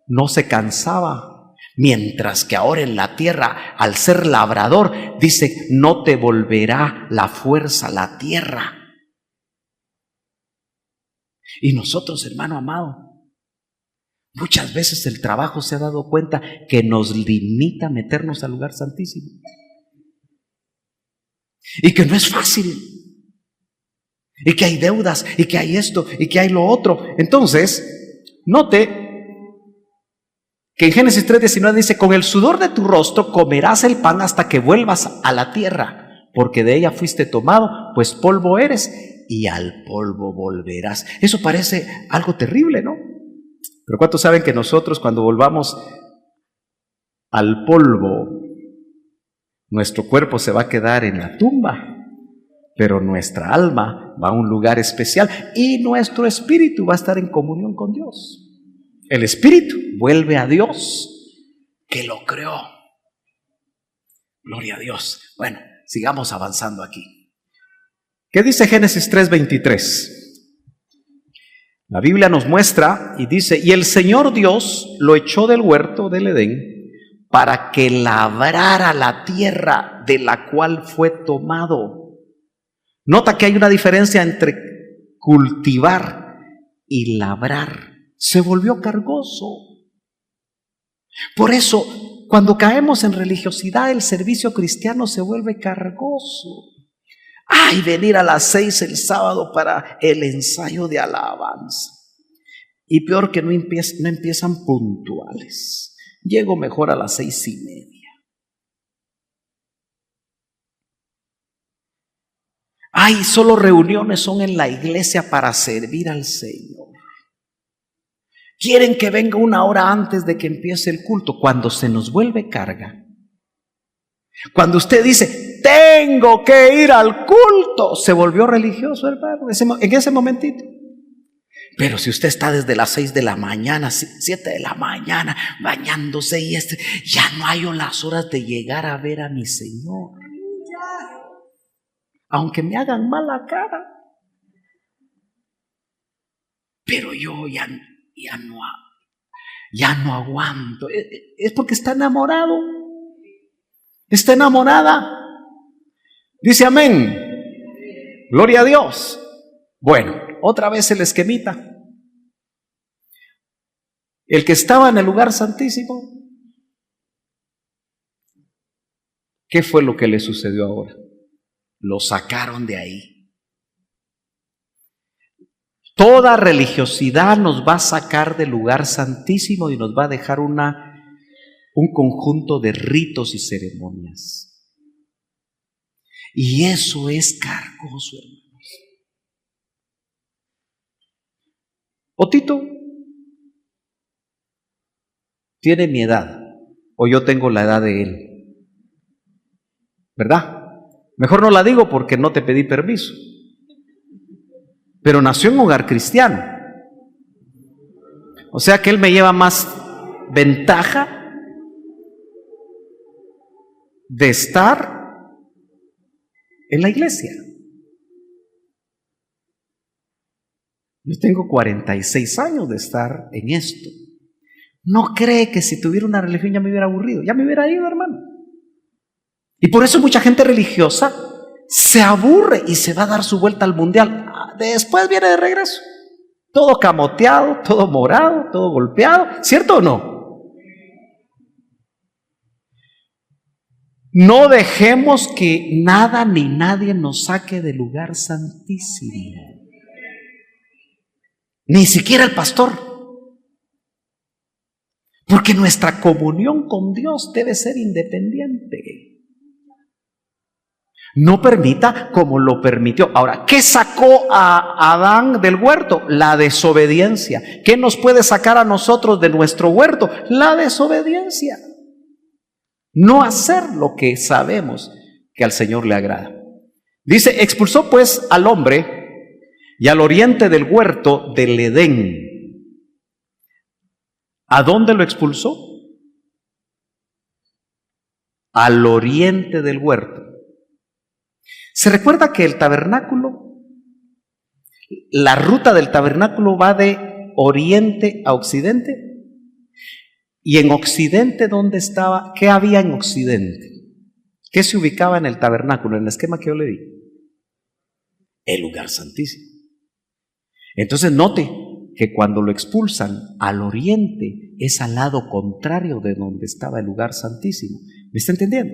no se cansaba. Mientras que ahora en la tierra, al ser labrador, dice: no te volverá la fuerza la tierra. Y nosotros, hermano amado, Muchas veces el trabajo se ha dado cuenta que nos limita a meternos al lugar santísimo. Y que no es fácil. Y que hay deudas, y que hay esto, y que hay lo otro. Entonces, note que en Génesis 3:19 dice: con el sudor de tu rostro comerás el pan hasta que vuelvas a la tierra, porque de ella fuiste tomado, pues polvo eres, y al polvo volverás. Eso parece algo terrible, ¿no? Pero ¿cuántos saben que nosotros, cuando volvamos al polvo, nuestro cuerpo se va a quedar en la tumba, pero nuestra alma va a un lugar especial y nuestro espíritu va a estar en comunión con Dios? El espíritu vuelve a Dios que lo creó. Gloria a Dios. Bueno, sigamos avanzando aquí. ¿Qué dice Génesis 3:23? La Biblia nos muestra y dice: y el Señor Dios lo echó del huerto del Edén para que labrara la tierra de la cual fue tomado. Nota que hay una diferencia entre cultivar y labrar. Se volvió cargoso. Por eso, cuando caemos en religiosidad, el servicio cristiano se vuelve cargoso. Ay, venir a las 6 el sábado para el ensayo de alabanza. Y peor que no empiezan puntuales. Llego mejor a las 6:30. Ay, solo reuniones son en la iglesia para servir al Señor. Quieren que venga una hora antes de que empiece el culto. Cuando se nos vuelve carga, cuando usted dice: tengo que ir al culto, se volvió religioso, hermano, en ese momentito. Pero si usted está desde las 6 de la mañana, 7 de la mañana, bañándose y ya no hay las horas de llegar a ver a mi Señor. Aunque me hagan mala cara. Pero yo ya no aguanto. Es porque está enamorado. Está enamorada. Dice amén. Gloria a Dios. Bueno, otra vez el esquemita. El que estaba en el lugar santísimo, ¿qué fue lo que le sucedió ahora? Lo sacaron de ahí. Toda religiosidad nos va a sacar del lugar santísimo y nos va a dejar un conjunto de ritos y ceremonias. Y eso es cargoso, hermanos. Otito tiene mi edad, o yo tengo la edad de él, ¿verdad? Mejor no la digo porque no te pedí permiso. Pero nació en un hogar cristiano. O sea que él me lleva más ventaja de estar en la iglesia. Yo tengo 46 años de estar en esto. No cree que si tuviera una religión ya me hubiera aburrido. Ya me hubiera ido, hermano. Y por eso mucha gente religiosa se aburre y se va a dar su vuelta al mundial. Después viene de regreso. Todo camoteado, todo morado, todo golpeado. ¿Cierto o no? No dejemos que nada ni nadie nos saque del lugar santísimo. Ni siquiera el pastor. Porque nuestra comunión con Dios debe ser independiente. No permita como lo permitió. Ahora, ¿qué sacó a Adán del huerto? La desobediencia. ¿Qué nos puede sacar a nosotros de nuestro huerto? La desobediencia. No hacer lo que sabemos que al Señor le agrada. Dice: expulsó pues al hombre y al oriente del huerto del Edén. ¿A dónde lo expulsó? Al oriente del huerto. Se recuerda que el tabernáculo, la ruta del tabernáculo va de oriente a occidente. Y en occidente, ¿dónde estaba? ¿Qué había en occidente? ¿Qué se ubicaba en el tabernáculo? En el esquema que yo le di. El lugar santísimo. Entonces note que cuando lo expulsan al oriente es al lado contrario de donde estaba el lugar santísimo. ¿Me está entendiendo?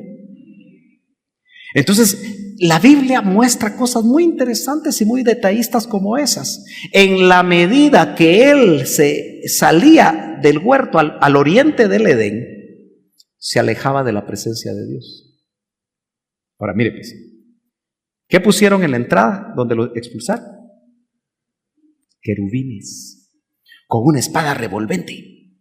Entonces, la Biblia muestra cosas muy interesantes y muy detallistas como esas. En la medida que él se salía del huerto al oriente del Edén, se alejaba de la presencia de Dios. Ahora, mire pues, ¿qué pusieron en la entrada donde lo expulsaron? Querubines, con una espada revolvente,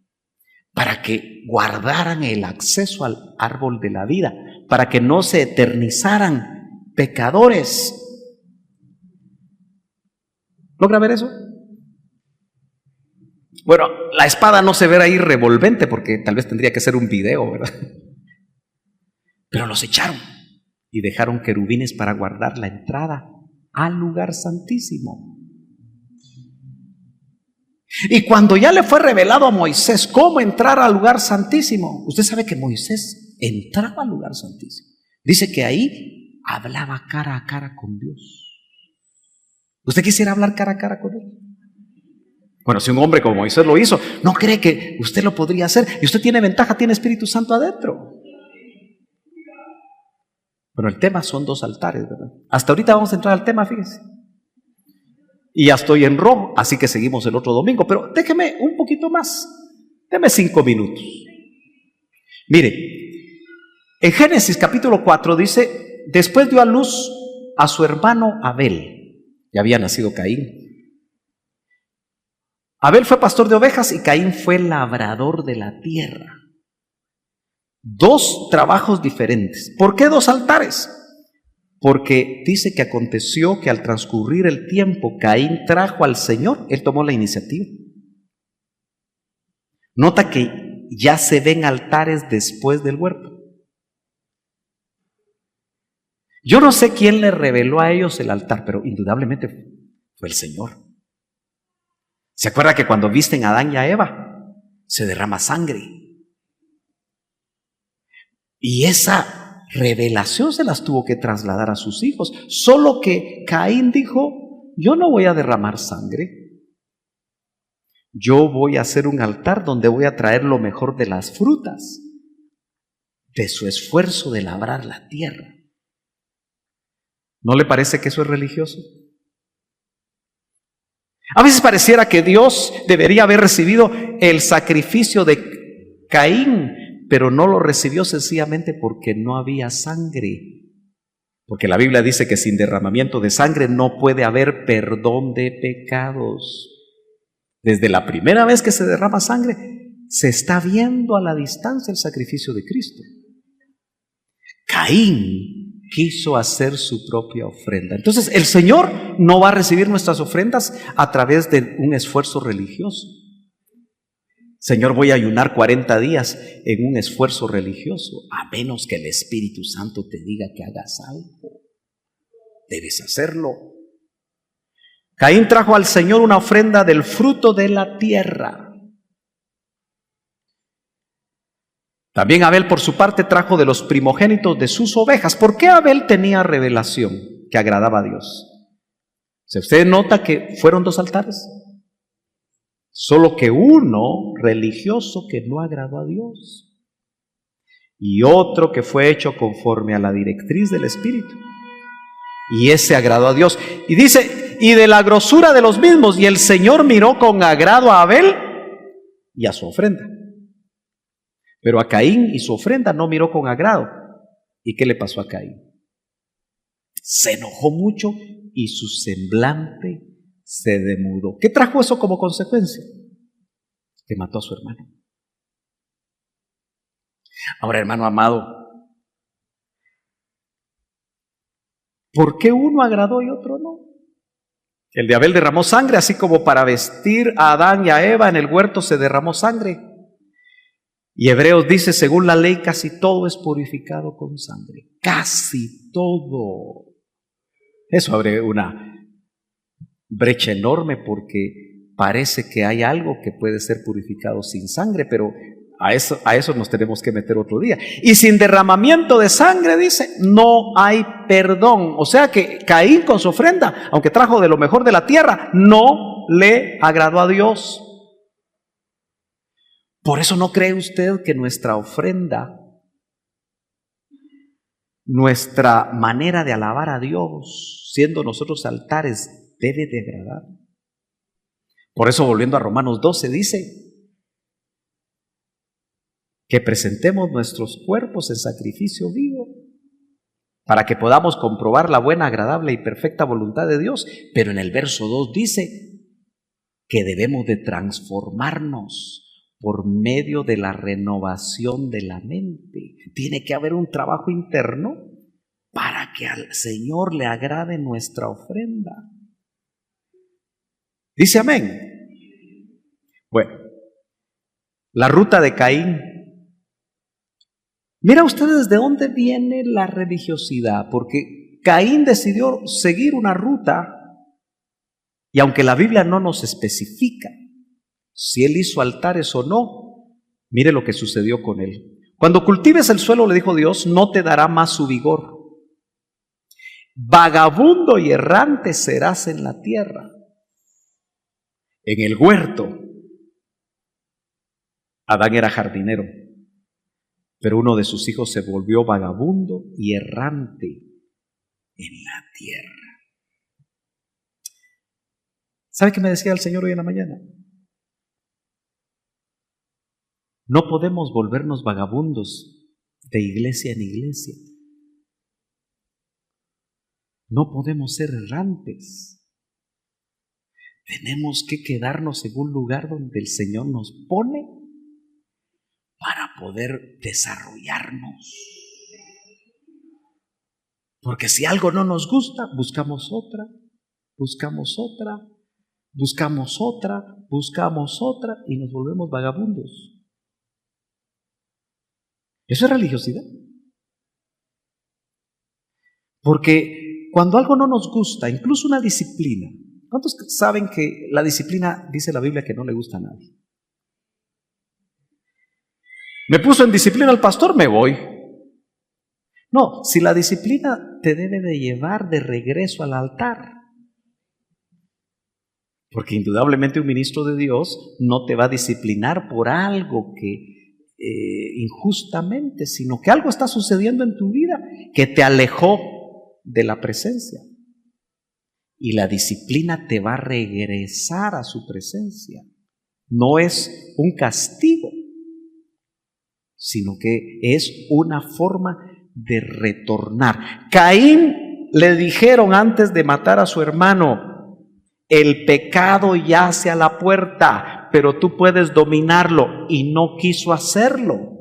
para que guardaran el acceso al árbol de la vida, para que no se eternizaran pecadores. ¿Logra ver eso? Bueno, la espada no se ve ahí revolvente porque tal vez tendría que ser un video, ¿verdad? Pero los echaron y dejaron querubines para guardar la entrada al lugar santísimo. Y cuando ya le fue revelado a Moisés cómo entrar al lugar santísimo, usted sabe que Moisés entraba al lugar santísimo. Dice que ahí hablaba cara a cara con Dios. ¿Usted quisiera hablar cara a cara con él? Bueno, si un hombre como Moisés lo hizo, ¿no cree que usted lo podría hacer? Y usted tiene ventaja, tiene Espíritu Santo adentro. Pero el tema son 2 altares, ¿verdad? Hasta ahorita vamos a entrar al tema, fíjese. Y ya estoy en rojo, así que seguimos el otro domingo. Pero déjeme un poquito más. Deme 5 minutos. Mire, en Génesis capítulo 4 dice, después dio a luz a su hermano Abel. Ya había nacido Caín. Abel fue pastor de ovejas y Caín fue labrador de la tierra. 2 trabajos diferentes. ¿Por qué 2 altares? Porque dice que aconteció que al transcurrir el tiempo Caín trajo al Señor, él tomó la iniciativa. Nota que ya se ven altares después del huerto. Yo no sé quién le reveló a ellos el altar, pero indudablemente fue el Señor. ¿Se acuerda que cuando visten a Adán y a Eva se derrama sangre? Y esa revelación se las tuvo que trasladar a sus hijos. Solo que Caín dijo, yo no voy a derramar sangre. Yo voy a hacer un altar donde voy a traer lo mejor de las frutas, de su esfuerzo de labrar la tierra. ¿No le parece que eso es religioso? A veces pareciera que Dios debería haber recibido el sacrificio de Caín, pero no lo recibió sencillamente porque no había sangre. Porque la Biblia dice que sin derramamiento de sangre no puede haber perdón de pecados. Desde la primera vez que se derrama sangre, se está viendo a la distancia el sacrificio de Cristo. Caín quiso hacer su propia ofrenda. Entonces el Señor no va a recibir nuestras ofrendas a través de un esfuerzo religioso. Señor, voy a ayunar 40 días en un esfuerzo religioso, a menos que el Espíritu Santo te diga que hagas algo. Debes hacerlo. Caín trajo al Señor una ofrenda del fruto de la tierra. También Abel, por su parte, trajo de los primogénitos de sus ovejas. ¿Por qué Abel tenía revelación que agradaba a Dios? Si usted nota que fueron 2 altares, solo que uno religioso que no agradó a Dios y otro que fue hecho conforme a la directriz del Espíritu, y ese agradó a Dios. Y dice, y de la grosura de los mismos, y el Señor miró con agrado a Abel y a su ofrenda. Pero a Caín y su ofrenda no miró con agrado. ¿Y qué le pasó a Caín? Se enojó mucho y su semblante se demudó. ¿Qué trajo eso como consecuencia? Que mató a su hermano. Ahora, hermano amado, ¿por qué uno agradó y otro no? El de Abel derramó sangre, así como para vestir a Adán y a Eva en el huerto se derramó sangre. Y Hebreos dice, según la ley, casi todo es purificado con sangre. Casi todo. Eso abre una brecha enorme porque parece que hay algo que puede ser purificado sin sangre, pero a eso nos tenemos que meter otro día. Y sin derramamiento de sangre, dice, no hay perdón. O sea que Caín con su ofrenda, aunque trajo de lo mejor de la tierra, no le agradó a Dios. Por eso no cree usted que nuestra ofrenda, nuestra manera de alabar a Dios, siendo nosotros altares, debe de agradar. Por eso, volviendo a Romanos 12, dice que presentemos nuestros cuerpos en sacrificio vivo para que podamos comprobar la buena, agradable y perfecta voluntad de Dios. Pero en el verso 2 dice que debemos de transformarnos por medio de la renovación de la mente. Tiene que haber un trabajo interno para que al Señor le agrade nuestra ofrenda. ¿Dice amén? Bueno, la ruta de Caín. Mira ustedes de dónde viene la religiosidad, porque Caín decidió seguir una ruta, y aunque la Biblia no nos especifica si él hizo altares o no, mire lo que sucedió con él. Cuando cultives el suelo, le dijo Dios, no te dará más su vigor. Vagabundo y errante serás en la tierra. En el huerto, Adán era jardinero, pero uno de sus hijos se volvió vagabundo y errante en la tierra. ¿Sabe qué me decía el Señor hoy en la mañana? No podemos volvernos vagabundos de iglesia en iglesia. No podemos ser errantes. Tenemos que quedarnos en un lugar donde el Señor nos pone para poder desarrollarnos. Porque si algo no nos gusta, buscamos otra, buscamos otra, buscamos otra, buscamos otra y nos volvemos vagabundos. Eso es religiosidad. Porque cuando algo no nos gusta, incluso una disciplina, ¿cuántos saben que la disciplina, dice la Biblia, que no le gusta a nadie? Me puso en disciplina el pastor, me voy. No, si la disciplina te debe de llevar de regreso al altar. Porque indudablemente un ministro de Dios no te va a disciplinar por algo que injustamente, sino que algo está sucediendo en tu vida que te alejó de la presencia. Y la disciplina te va a regresar a su presencia. No es un castigo, sino que es una forma de retornar. Caín le dijeron antes de matar a su hermano, el pecado yace a la puerta, pero tú puedes dominarlo, y no quiso hacerlo.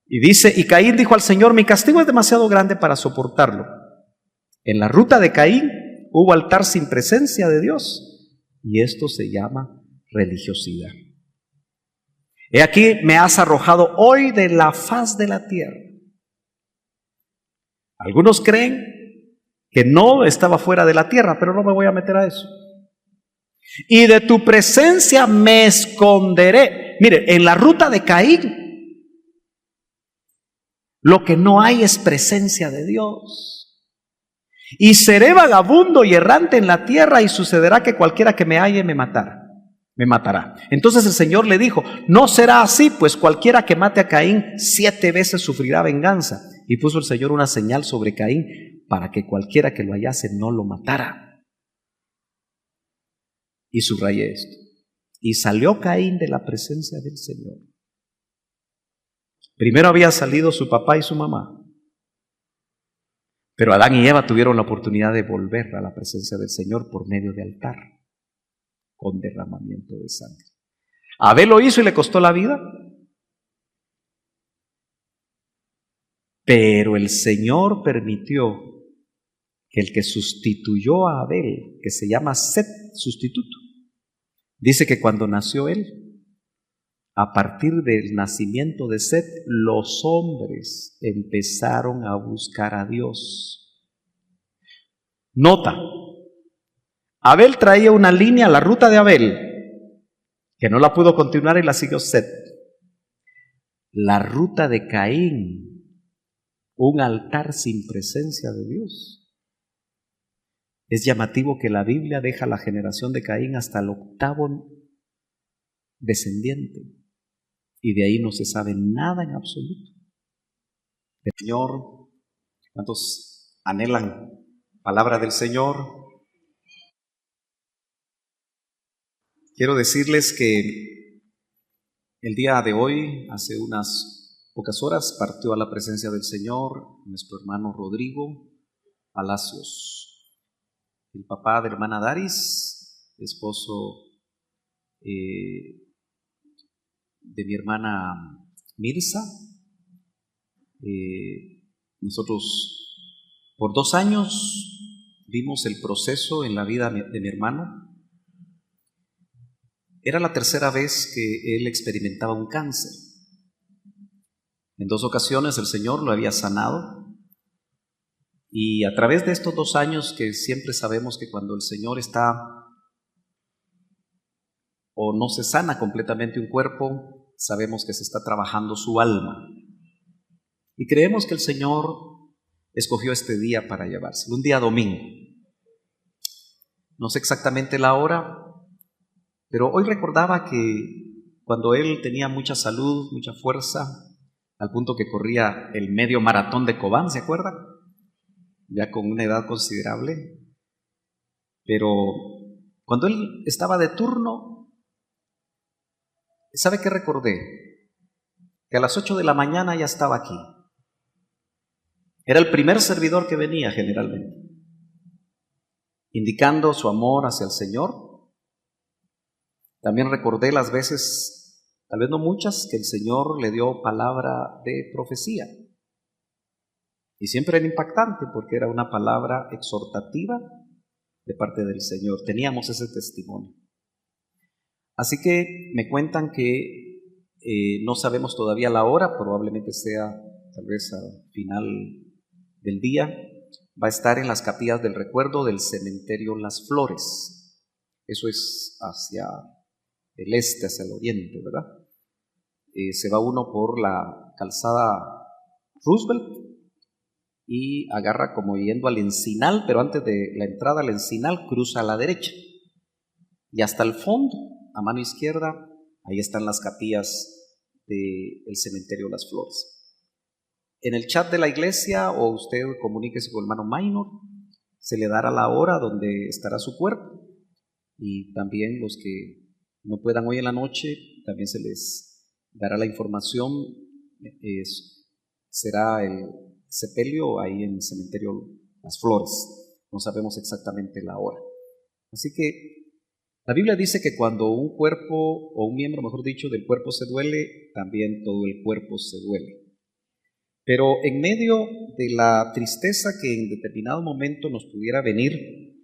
Y dice, y Caín dijo al Señor, mi castigo es demasiado grande para soportarlo. En la ruta de Caín hubo altar sin presencia de Dios, y esto se llama religiosidad. He aquí me has arrojado hoy de la faz de la tierra. Algunos creen que no estaba fuera de la tierra, pero no me voy a meter a eso. Y de tu presencia me esconderé. Mire, en la ruta de Caín, lo que no hay es presencia de Dios. Y seré vagabundo y errante en la tierra, y sucederá que cualquiera que me halle me matará. Entonces el Señor le dijo, no será así, pues cualquiera que mate a Caín 7 veces sufrirá venganza. Y puso el Señor una señal sobre Caín para que cualquiera que lo hallase no lo matara. Y subrayé esto. Y salió Caín de la presencia del Señor. Primero había salido su papá y su mamá, pero Adán y Eva tuvieron la oportunidad de volver a la presencia del Señor por medio de altar, con derramamiento de sangre. Abel lo hizo y le costó la vida, pero el Señor permitió que el que sustituyó a Abel, que se llama Set, sustituto, dice que cuando nació él, a partir del nacimiento de Set, los hombres empezaron a buscar a Dios. Nota, Abel traía una línea, la ruta de Abel, que no la pudo continuar y la siguió Set. La ruta de Caín, un altar sin presencia de Dios. Es llamativo que la Biblia deja la generación de Caín hasta el 8º descendiente, y de ahí no se sabe nada en absoluto. El Señor, ¿cuántos anhelan palabra del Señor? Quiero decirles que el día de hoy, hace unas pocas horas, partió a la presencia del Señor nuestro hermano Rodrigo Palacios, el papá de hermana Daris, esposo de mi hermana Mirza. Nosotros por 2 años vimos el proceso en la vida de mi hermano. Era la 3ª vez que él experimentaba un cáncer. En 2 ocasiones el Señor lo había sanado, y a través de estos 2 años, que siempre sabemos que cuando el Señor está o no se sana completamente un cuerpo, sabemos que se está trabajando su alma. Y creemos que el Señor escogió este día para llevárselo, un día domingo. No sé exactamente la hora, pero hoy recordaba que cuando él tenía mucha salud, mucha fuerza, al punto que corría el medio maratón de Cobán, ¿se acuerdan? Ya con una edad considerable. Pero cuando él estaba de turno, ¿sabe qué recordé? Que a las 8 de la mañana ya estaba aquí. Era el primer servidor que venía generalmente, indicando su amor hacia el Señor. También recordé las veces, tal vez no muchas, que el Señor le dio palabra de profecía. Y siempre era impactante porque era una palabra exhortativa de parte del Señor. Teníamos ese testimonio. Así que me cuentan que no sabemos todavía la hora, probablemente sea tal vez al final del día. Va a estar en las capillas del recuerdo del cementerio Las Flores. Eso es hacia el este, hacia el oriente, ¿verdad? Se va uno por la calzada Roosevelt y agarra como yendo al Encinal, pero antes de la entrada al Encinal cruza a la derecha. Y hasta el fondo, a mano izquierda, ahí están las capillas del cementerio Las Flores. En el chat de la iglesia, o usted comuníquese con el hermano Minor, se le dará la hora donde estará su cuerpo. Y también los que no puedan hoy en la noche, también se les dará la información. Será el sepelio ahí en el cementerio Las Flores. No sabemos exactamente la hora. Así que la Biblia dice que cuando un cuerpo, o un miembro, mejor dicho, del cuerpo se duele, también todo el cuerpo se duele. Pero en medio de la tristeza que en determinado momento nos pudiera venir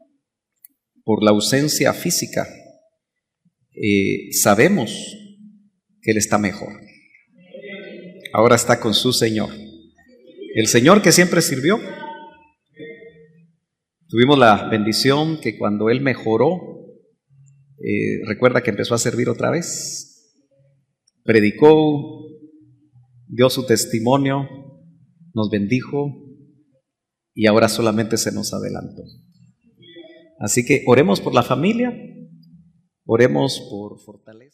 por la ausencia física, sabemos que Él está mejor. Ahora está con su Señor. El Señor que siempre sirvió. Tuvimos la bendición que cuando Él mejoró, recuerda que empezó a servir otra vez, predicó, dio su testimonio, nos bendijo y ahora solamente se nos adelantó. Así que oremos por la familia, oremos por fortaleza.